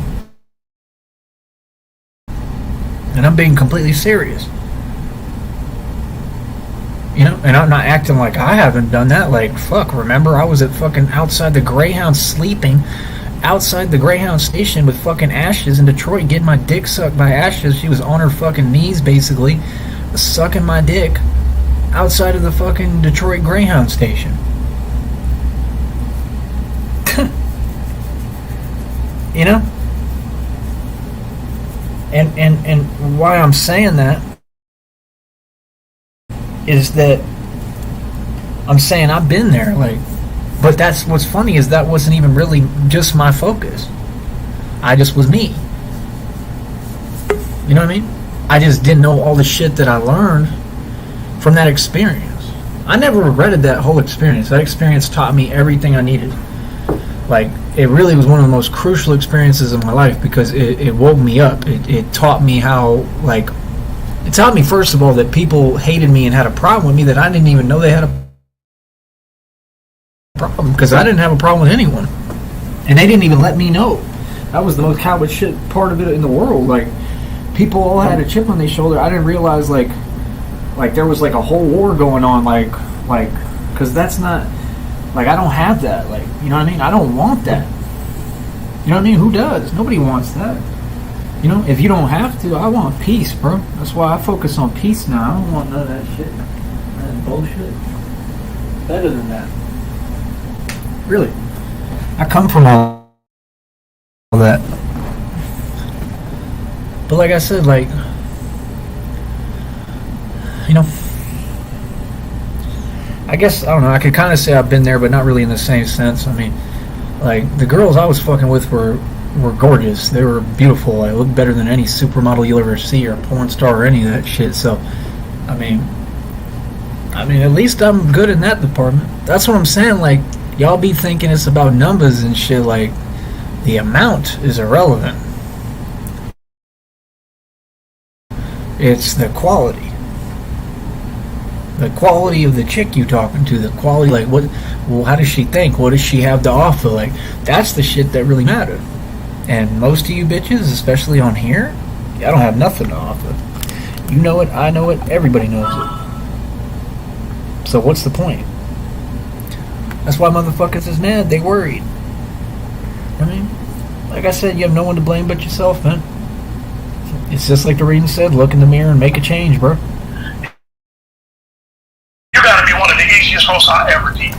And I'm being completely serious. You know, and I'm not acting like I haven't done that. Like, fuck, remember, I was at fucking outside the Greyhound sleeping outside the Greyhound station with fucking Ashes in Detroit, getting my dick sucked by Ashes. She was on her fucking knees, basically, sucking my dick outside of the fucking Detroit Greyhound station. You know? And why I'm saying that is that I'm saying I've been there, like, but that's what's funny is that wasn't even really just my focus. I just was me. You know what I mean? I just didn't know all the shit that I learned from that experience. I never regretted that whole experience. That experience taught me everything I needed. Like, it really was one of the most crucial experiences of my life because it woke me up. It taught me how, like, it taught me, first of all, that people hated me and had a problem with me that I didn't even know they had a problem, because I didn't have a problem with anyone. And they didn't even let me know. That was the most coward shit part of it in the world. Like, people all had a chip on their shoulder. I didn't realize, like there was, like, a whole war going on, like, because that's not, like, I don't have that. Like, you know what I mean? I don't want that. You know what I mean? Who does? Nobody wants that. You know, if you don't have to, I want peace, bro. That's why I focus on peace now. I don't want none of that shit. That bullshit. Better than that. Really. I come from all that. But like I said, like, you know, I guess, I don't know, I could kind of say I've been there, but not really in the same sense. I mean, like, the girls I was fucking with were gorgeous. They were beautiful. I looked better than any supermodel you'll ever see, or porn star, or any of that shit. So, I mean, at least I'm good in that department. That's what I'm saying. Like, y'all be thinking it's about numbers and shit. Like, the amount is irrelevant. It's the quality. The quality of the chick you talking to. The quality, like, how does she think? What does she have to offer? Like, that's the shit that really matters. And most of you bitches, especially on here, y'all don't have nothing to offer. You know it, I know it, everybody knows it. So what's the point? That's why motherfuckers is mad. They worried. I mean, like I said, you have no one to blame but yourself, man. It's just like the reading said, look in the mirror and make a change, bro. You gotta be one of the easiest hosts I ever did.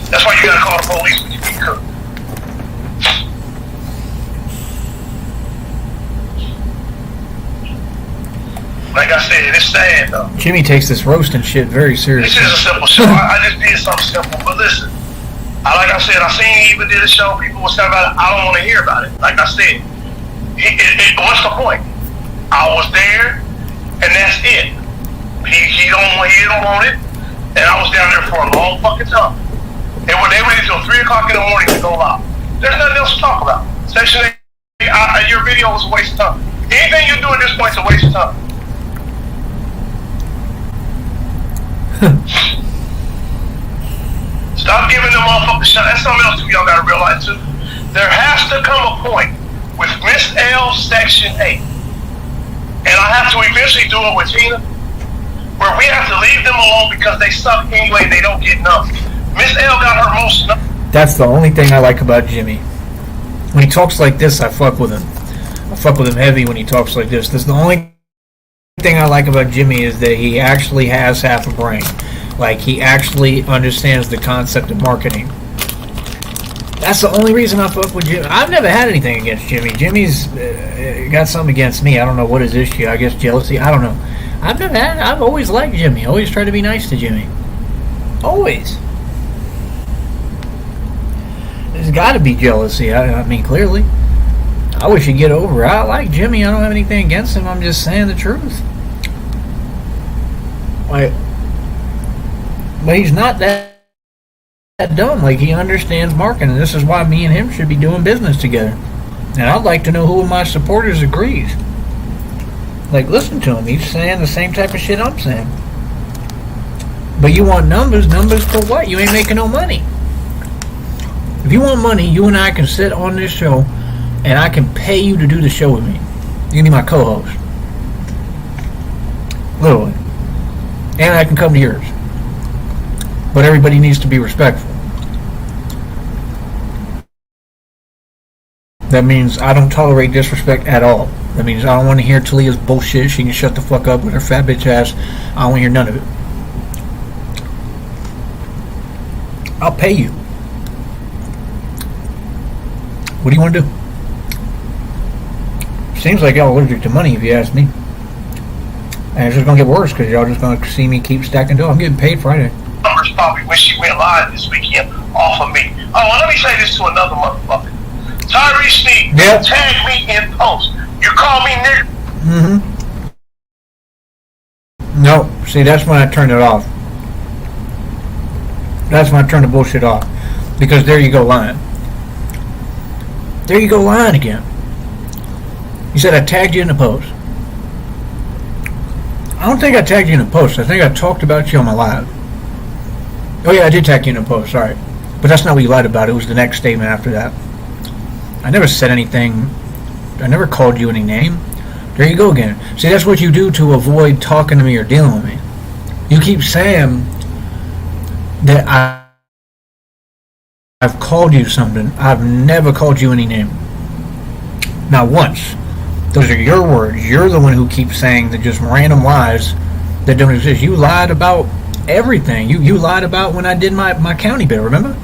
That's why you gotta call the police when you get cooked. Like I said, it's sad though. Jimmy takes this roasting shit very seriously. This is a simple show. I just did something simple, but listen. Like I said, I seen he even did a show. People were saying about it. I don't want to hear about it. Like I said, what's the point? I was there, and that's it. He don't want it, and I was down there for a long fucking time. And when they waited until 3 o'clock in the morning to go live, there's nothing else to talk about. Section 8, your video was a waste of time. Anything you do at this point is a waste of time. Stop giving them motherfuckers shot. That's something else too y'all gotta realize too. There has to come a point with Miss L Section 8, and I have to eventually do it with Tina, where we have to leave them alone because they suck anyway and they don't get enough. Miss L got her most. That's the only thing I like about Jimmy. When he talks like this, I fuck with him. I fuck with him heavy when he talks like this. That's the only thing I like about Jimmy, is that he actually has half a brain. Like, he actually understands the concept of marketing. That's the only reason I fuck with Jimmy. I've never had anything against Jimmy. Jimmy's got something against me. I don't know what his issue. I guess jealousy. I don't know. I've always liked Jimmy. Always tried to be nice to Jimmy. Always. There's got to be jealousy. I mean, clearly. I wish he'd get over it. I like Jimmy. I don't have anything against him. I'm just saying the truth. Like, but he's not that dumb. Like, he understands marketing. This is why me and him should be doing business together. And I'd like to know who of my supporters agrees. Like, listen to him. He's saying the same type of shit I'm saying. But you want numbers. Numbers for what? You ain't making no money. If you want money, you and I can sit on this show, and I can pay you to do the show with me. You can be my co-host. Literally. And I can come to yours. But everybody needs to be respectful. That means I don't tolerate disrespect at all. That means I don't want to hear Talia's bullshit. She can shut the fuck up with her fat bitch ass. I don't want to hear none of it. I'll pay you. What do you want to do? Seems like y'all allergic to money, if you ask me. And it's just going to get worse because y'all just going to see me keep stacking dough. I'm getting paid Friday. Numbers probably when she went live this weekend off of me. Oh, let me say this to another motherfucker. Tyrese Sneak, yep. Tag me in post. You call me nigga. No, see, that's when I turned it off. That's when I turned the bullshit off. Because there you go lying. There you go lying again. You said I tagged you in the post. I don't think I tagged you in the post. I think I talked about you on my live. Oh yeah, I did tag you in the post, sorry. But that's not what you lied about. It was the next statement after that. I never said anything. I never called you any name. There you go again. See, that's what you do to avoid talking to me or dealing with me. You keep saying that I've called you something. I've never called you any name. Not once. Those are your words. You're the one who keeps saying the just random lies that don't exist. You lied about everything. You lied about when I did my county bill, remember?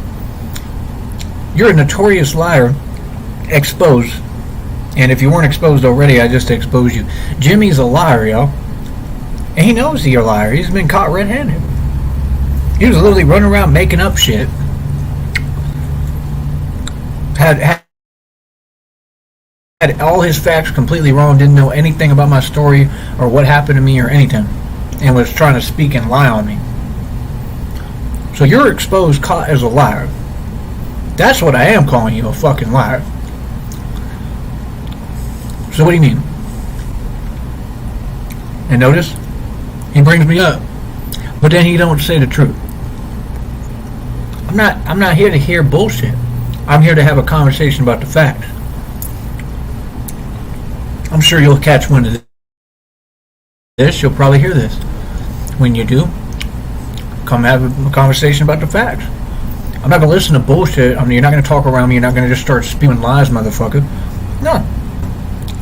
You're a notorious liar. Exposed. And if you weren't exposed already, I just exposed you. Jimmy's a liar, y'all. And he knows he's a liar. He's been caught red-handed. He was literally running around making up shit. Had all his facts completely wrong, didn't know anything about my story or what happened to me or anything, and was trying to speak and lie on me. So you're exposed, caught as a liar. That's what I am calling you, a fucking liar. So what do you mean? And notice, he brings me up, but then he don't say the truth. I'm not here to hear bullshit. I'm here to have a conversation about the facts. I'm sure you'll catch wind of this. You'll probably hear this. When you do, come have a conversation about the facts. I'm not going to listen to bullshit. I mean, you're not going to talk around me. You're not going to just start spewing lies, motherfucker. No.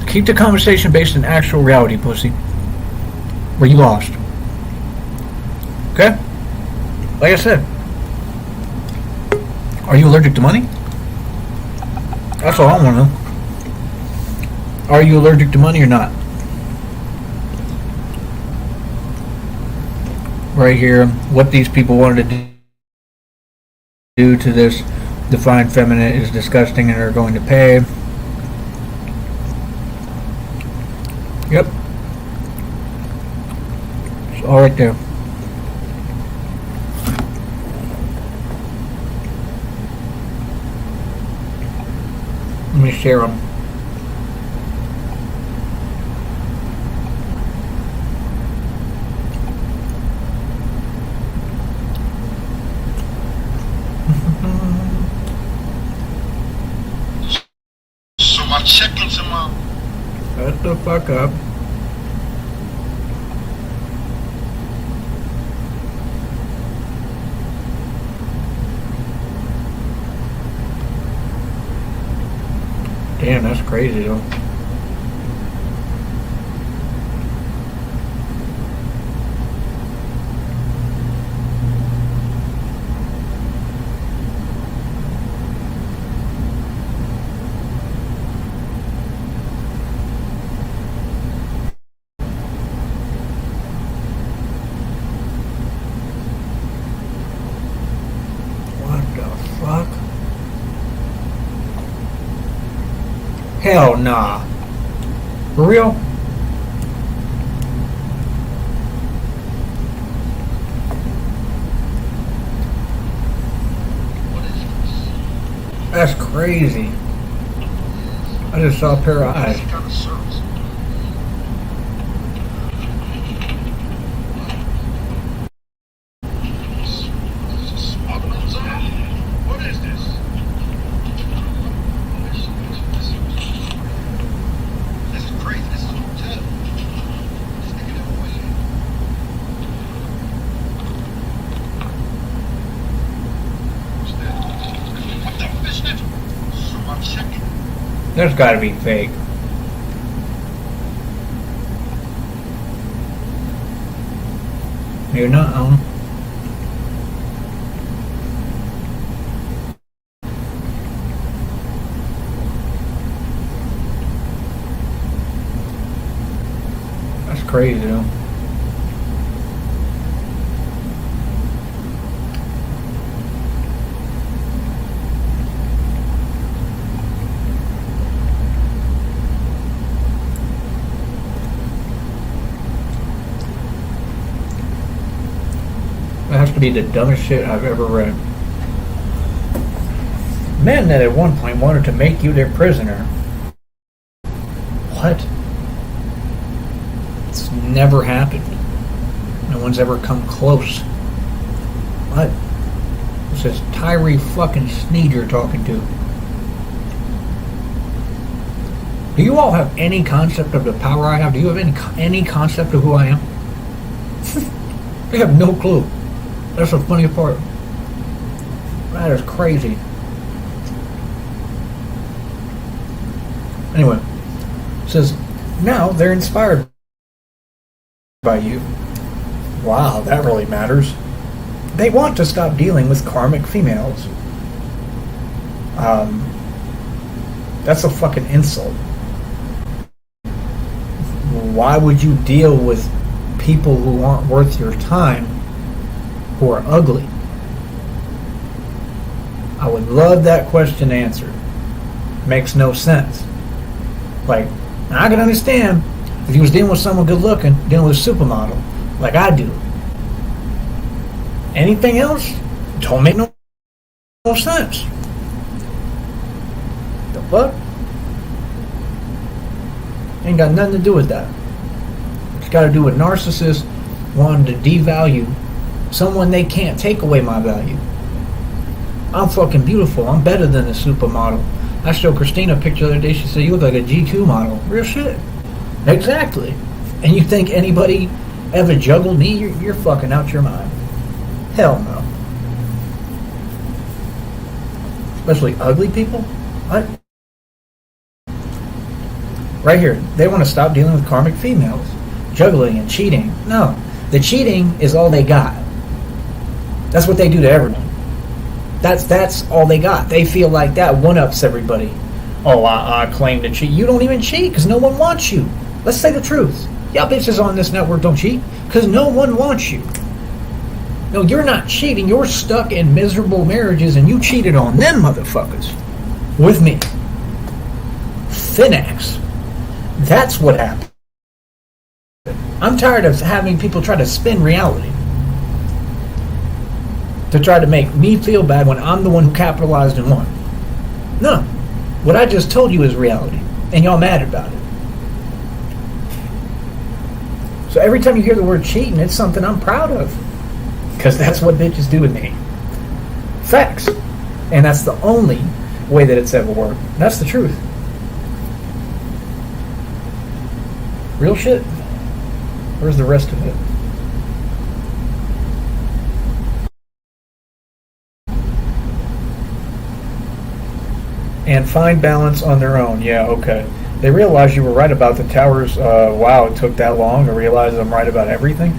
Keep the conversation based in actual reality, pussy. Where you lost. Okay? Like I said. Are you allergic to money? That's all I want to know. Are you allergic to money or not? Right here, what these people wanted to do to this divine feminine is disgusting and are going to pay. Yep. It's all right there. Let me share them. So my chickens and my... Shut the fuck up. Damn, that's crazy though. What the fuck? Hell nah. For real? That's crazy. I just saw a pair of eyes. kind of service. What is this? This is crazy. This is a hotel. This nigga never went in. What's that? What the fish is that? So my chicken. That's gotta be fake. You're not on. That's crazy though. That has to be the dumbest shit I've ever read. Men that at one point wanted to make you their prisoner. What? It's never happened. No one's ever come close. What? This is Tyree fucking Sneed you're talking to. Do you all have any concept of the power I have? Do you have any concept of who I am? They have no clue. That's the funny part. That is crazy. Anyway, it says, now they're inspired by you. Wow, that really matters. They want to stop dealing with karmic females. That's a fucking insult. Why would you deal with people who aren't worth your time, who are ugly? I would love that question answered. Makes no sense. Like, I can understand if you was dealing with someone good looking, dealing with a supermodel, like I do. Anything else don't make no sense. The fuck? Ain't got nothing to do with that. It's got to do with narcissists wanting to devalue someone they can't take away my value. I'm fucking beautiful. I'm better than a supermodel. I showed Christina a picture the other day. She said, you look like a GQ model. Real shit. Exactly. And you think anybody ever juggled me? You're fucking out your mind. Hell no. Especially ugly people. What? Right here. They want to stop dealing with karmic females. Juggling and cheating. No. The cheating is all they got. That's what they do to everyone. That's all they got. They feel like that one-ups everybody. Oh, I claim to cheat. You don't even cheat because no one wants you. Let's say the truth. Y'all bitches on this network don't cheat because no one wants you. No, you're not cheating. You're stuck in miserable marriages and you cheated on them motherfuckers. With me. Finax. That's what happened. I'm tired of having people try to spin reality. To try to make me feel bad when I'm the one who capitalized and won. No. What I just told you is reality. And y'all mad about it. So every time you hear the word cheating, it's something I'm proud of. Because that's what bitches do with me. Facts. And that's the only way that it's ever worked. That's the truth. Real shit. Where's the rest of it? And find balance on their own. Yeah, okay. They realize you were right about the towers. Wow, it took that long to realize I'm right about everything.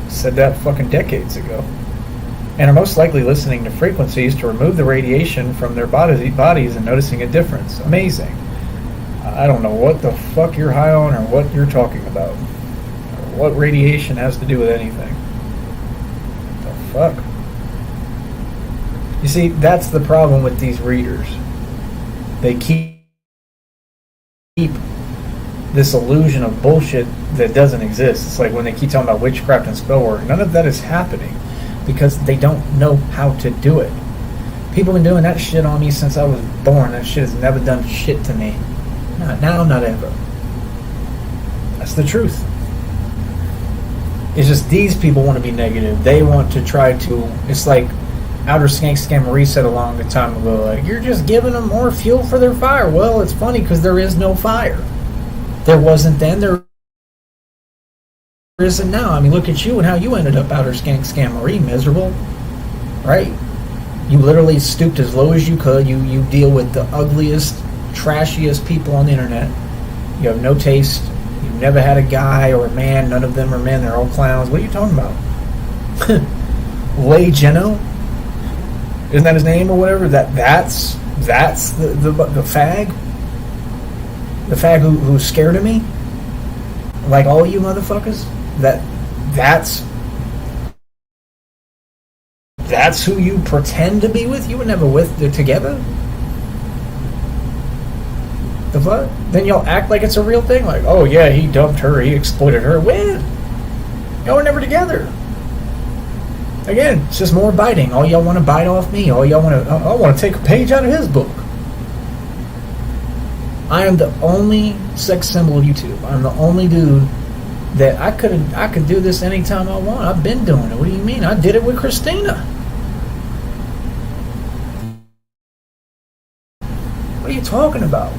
Said that fucking decades ago. And are most likely listening to frequencies to remove the radiation from their bodies and noticing a difference. Amazing. I don't know what the fuck you're high on or what you're talking about. Or what radiation has to do with anything. The fuck? You see, that's the problem with these readers. They keep this illusion of bullshit that doesn't exist. It's like when they keep talking about witchcraft and spell work. None of that is happening because they don't know how to do it. People have been doing that shit on me since I was born. That shit has never done shit to me. Not now, not ever. That's the truth. It's just these people want to be negative. They want to try to... It's like Outer Skank Scammery said a long time ago, like, you're just giving them more fuel for their fire. Well, it's funny because there is no fire. There wasn't then, there isn't now. I mean, look at you and how you ended up Outer Skank Scammery, miserable. Right? You literally stooped as low as you could. You deal with the ugliest, trashiest people on the internet. You have no taste. You've never had a guy or a man. None of them are men. They're all clowns. What are you talking about? Lay Geno? Isn't that his name or whatever? That's the fag? The fag who's scared of me? Like all you motherfuckers? That's who you pretend to be with? You were never together? The fuck? Then y'all act like it's a real thing? Like, oh yeah, he dumped her, he exploited her. When? Y'all were never together. Again, it's just more biting. All y'all want to bite off me. All y'all want to... I want to take a page out of his book. I am the only sex symbol of YouTube. I'm the only dude that I could do this anytime I want. I've been doing it. What do you mean? I did it with Christina. What are you talking about?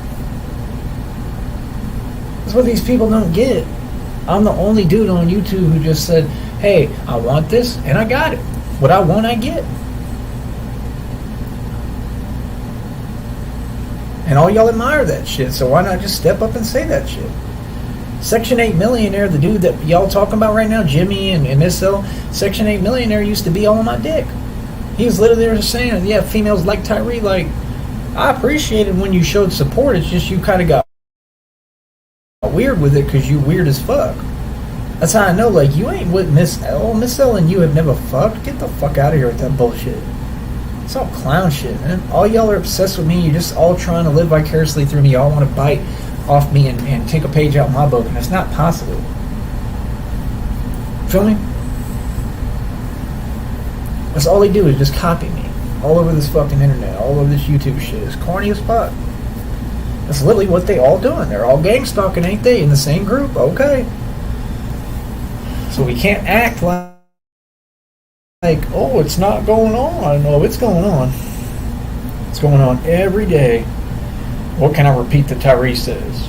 That's what these people don't get. I'm the only dude on YouTube who just said, hey, I want this, and I got it. What I want, I get. And all y'all admire that shit, so why not just step up and say that shit? Section 8 Millionaire, the dude that y'all talking about right now, Jimmy and Miss L, Section 8 Millionaire used to be all on my dick. He was literally just saying, yeah, females like Tyree, like, I appreciated when you showed support. It's just you kind of got weird with it because you weird as fuck. That's how I know, like, you ain't with Miss L. Miss L and you have never fucked. Get the fuck out of here with that bullshit. It's all clown shit, man. All y'all are obsessed with me. You're just all trying to live vicariously through me. Y'all want to bite off me and take a page out of my book, and it's not possible. Feel me? That's all they do is just copy me. All over this fucking internet, all over this YouTube shit. It's corny as fuck. That's literally what they all doing. They're all gang stalking, ain't they? In the same group? Okay. So we can't act like, oh, it's not going on. No, it's going on. It's going on every day. What can I repeat that Tyree says?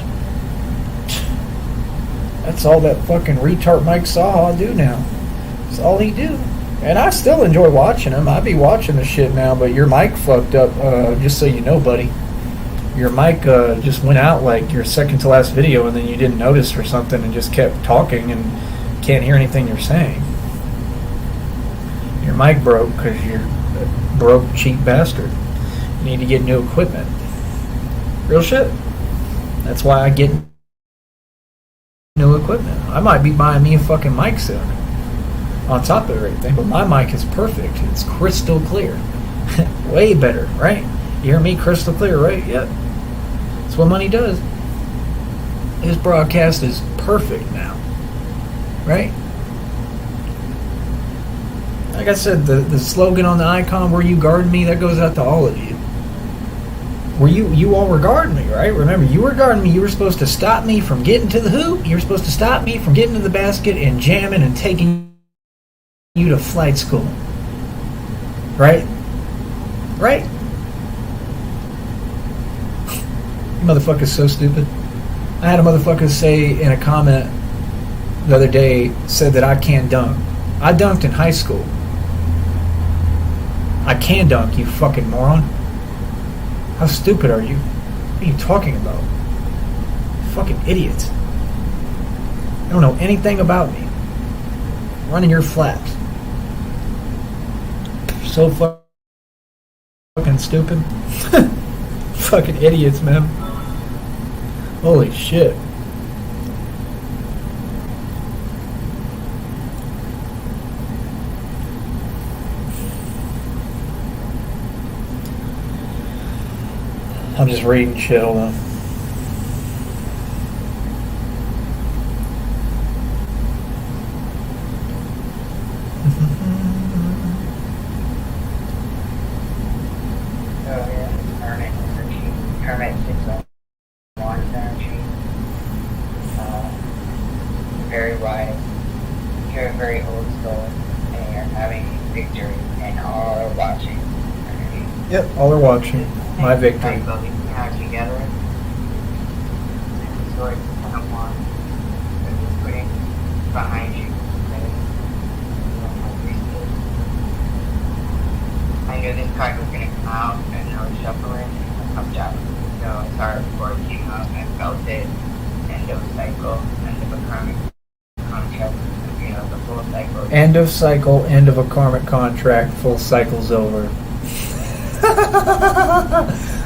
That's all that fucking retard Mike Saha do now. That's all he do. And I still enjoy watching him. I be watching the shit now, but your mic fucked up, just so you know, buddy. Your mic just went out like your second to last video, and then you didn't notice or something and just kept talking and can't hear anything you're saying. Your mic broke because you're a broke, cheap bastard. You need to get new equipment. Real shit. That's why I get new equipment. I might be buying me a fucking mic soon. On top of everything, but my mic is perfect. It's crystal clear. Way better, right? You hear me crystal clear, right? Yep. That's what money does. This broadcast is perfect now. Right? Like I said, the slogan on the icon, where you guard me, that goes out to all of you. Where you all regard me, right? Remember, you regard me. You were supposed to stop me from getting to the hoop. You were supposed to stop me from getting to the basket and jamming and taking you to flight school. Right? Right? You motherfucker's so stupid. I had a motherfucker say in a comment the other day, said that I can't dunk. I dunked in high school. I can dunk, you fucking moron. How stupid are you? What are you talking about? Fucking idiots. You don't know anything about me. Running your flaps. So fucking stupid. Fucking idiots, man. Holy shit. I'm just reading shit, hold on. Hermit 601 energy. Very wise. You're a very old soul, and you're having victory, and all are watching. Yep, all are watching. My victory. Now together, the sword someone that is putting behind you. I knew this card was going to come out, and I was shuffling, and it comes out. So I saw it before it came out, and I felt it. End of cycle, end of a karmic contract, the full cycle. End of cycle, end of a karmic contract, full cycle's over.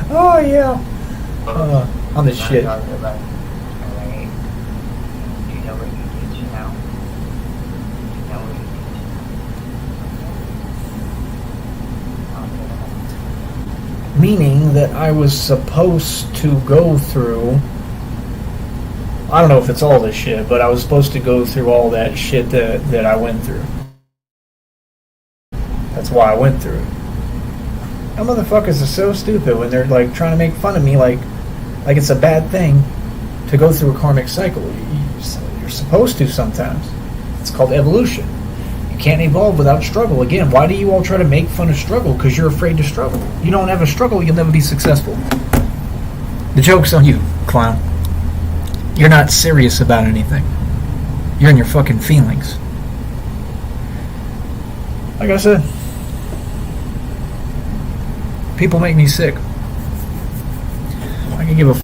Oh yeah. On the shit. Do you know what you did now? Do you know what you did? Meaning that I was supposed to go through, I don't know if it's all this shit, but I was supposed to go through all that shit that I went through. That's why I went through it. Them motherfuckers are so stupid when they're like trying to make fun of me like it's a bad thing to go through a karmic cycle. You're supposed to sometimes. It's called evolution. You can't evolve without struggle. Again, why do you all try to make fun of struggle? Because you're afraid to struggle. You don't have a struggle, you'll never be successful. The joke's on you, clown. You're not serious about anything. You're in your fucking feelings. Like I said, people make me sick. I can give a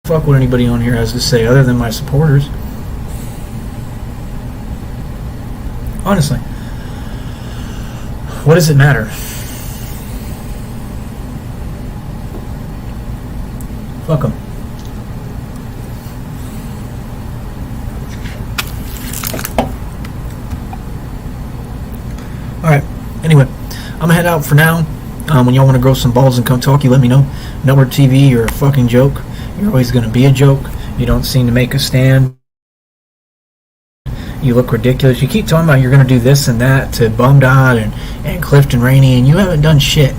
fuck what anybody on here has to say other than my supporters. Honestly. What does it matter? Fuck them. Alright, anyway, I'm gonna head out for now. When y'all want to grow some balls and come talk, you let me know. Nutwardtv, you're a fucking joke. You're always gonna be a joke. You don't seem to make a stand. You look ridiculous. You keep talking about you're gonna do this and that to Bum Dot and Clifton Rainey, and you haven't done shit.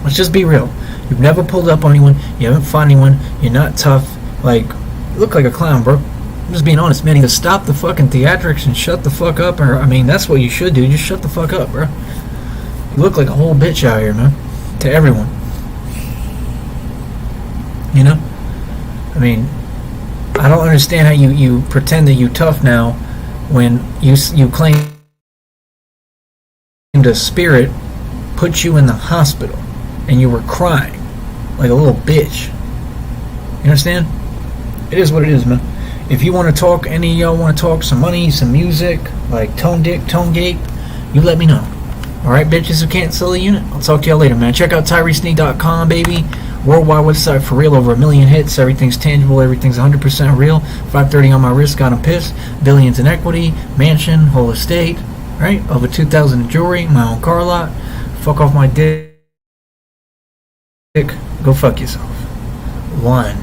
Let's just be real. You've never pulled up on anyone. You haven't fought anyone. You're not tough. Like, you look like a clown, bro. I'm just being honest, man. Either stop the fucking theatrics and shut the fuck up, or, I mean, that's what you should do. Just shut the fuck up, bro. You look like a whole bitch out here, man. To everyone. You know? I mean, I don't understand how you pretend that you tough now when you claim the spirit put you in the hospital and you were crying like a little bitch. You understand? It is what it is, man. If you want to talk, any of y'all want to talk some money, some music, like Tone Dick, Tone Gape, you let me know. Alright, bitches who can't sell a unit. I'll talk to y'all later, man. Check out TyreseSneak.com, baby. Worldwide website for real. Over 1 million hits. Everything's tangible. Everything's 100% real. 530 on my wrist. Got 'em pissed. Billions in equity. Mansion. Whole estate. Right? Over 2,000 in jewelry. My own car lot. Fuck off my dick. Go fuck yourself. 1.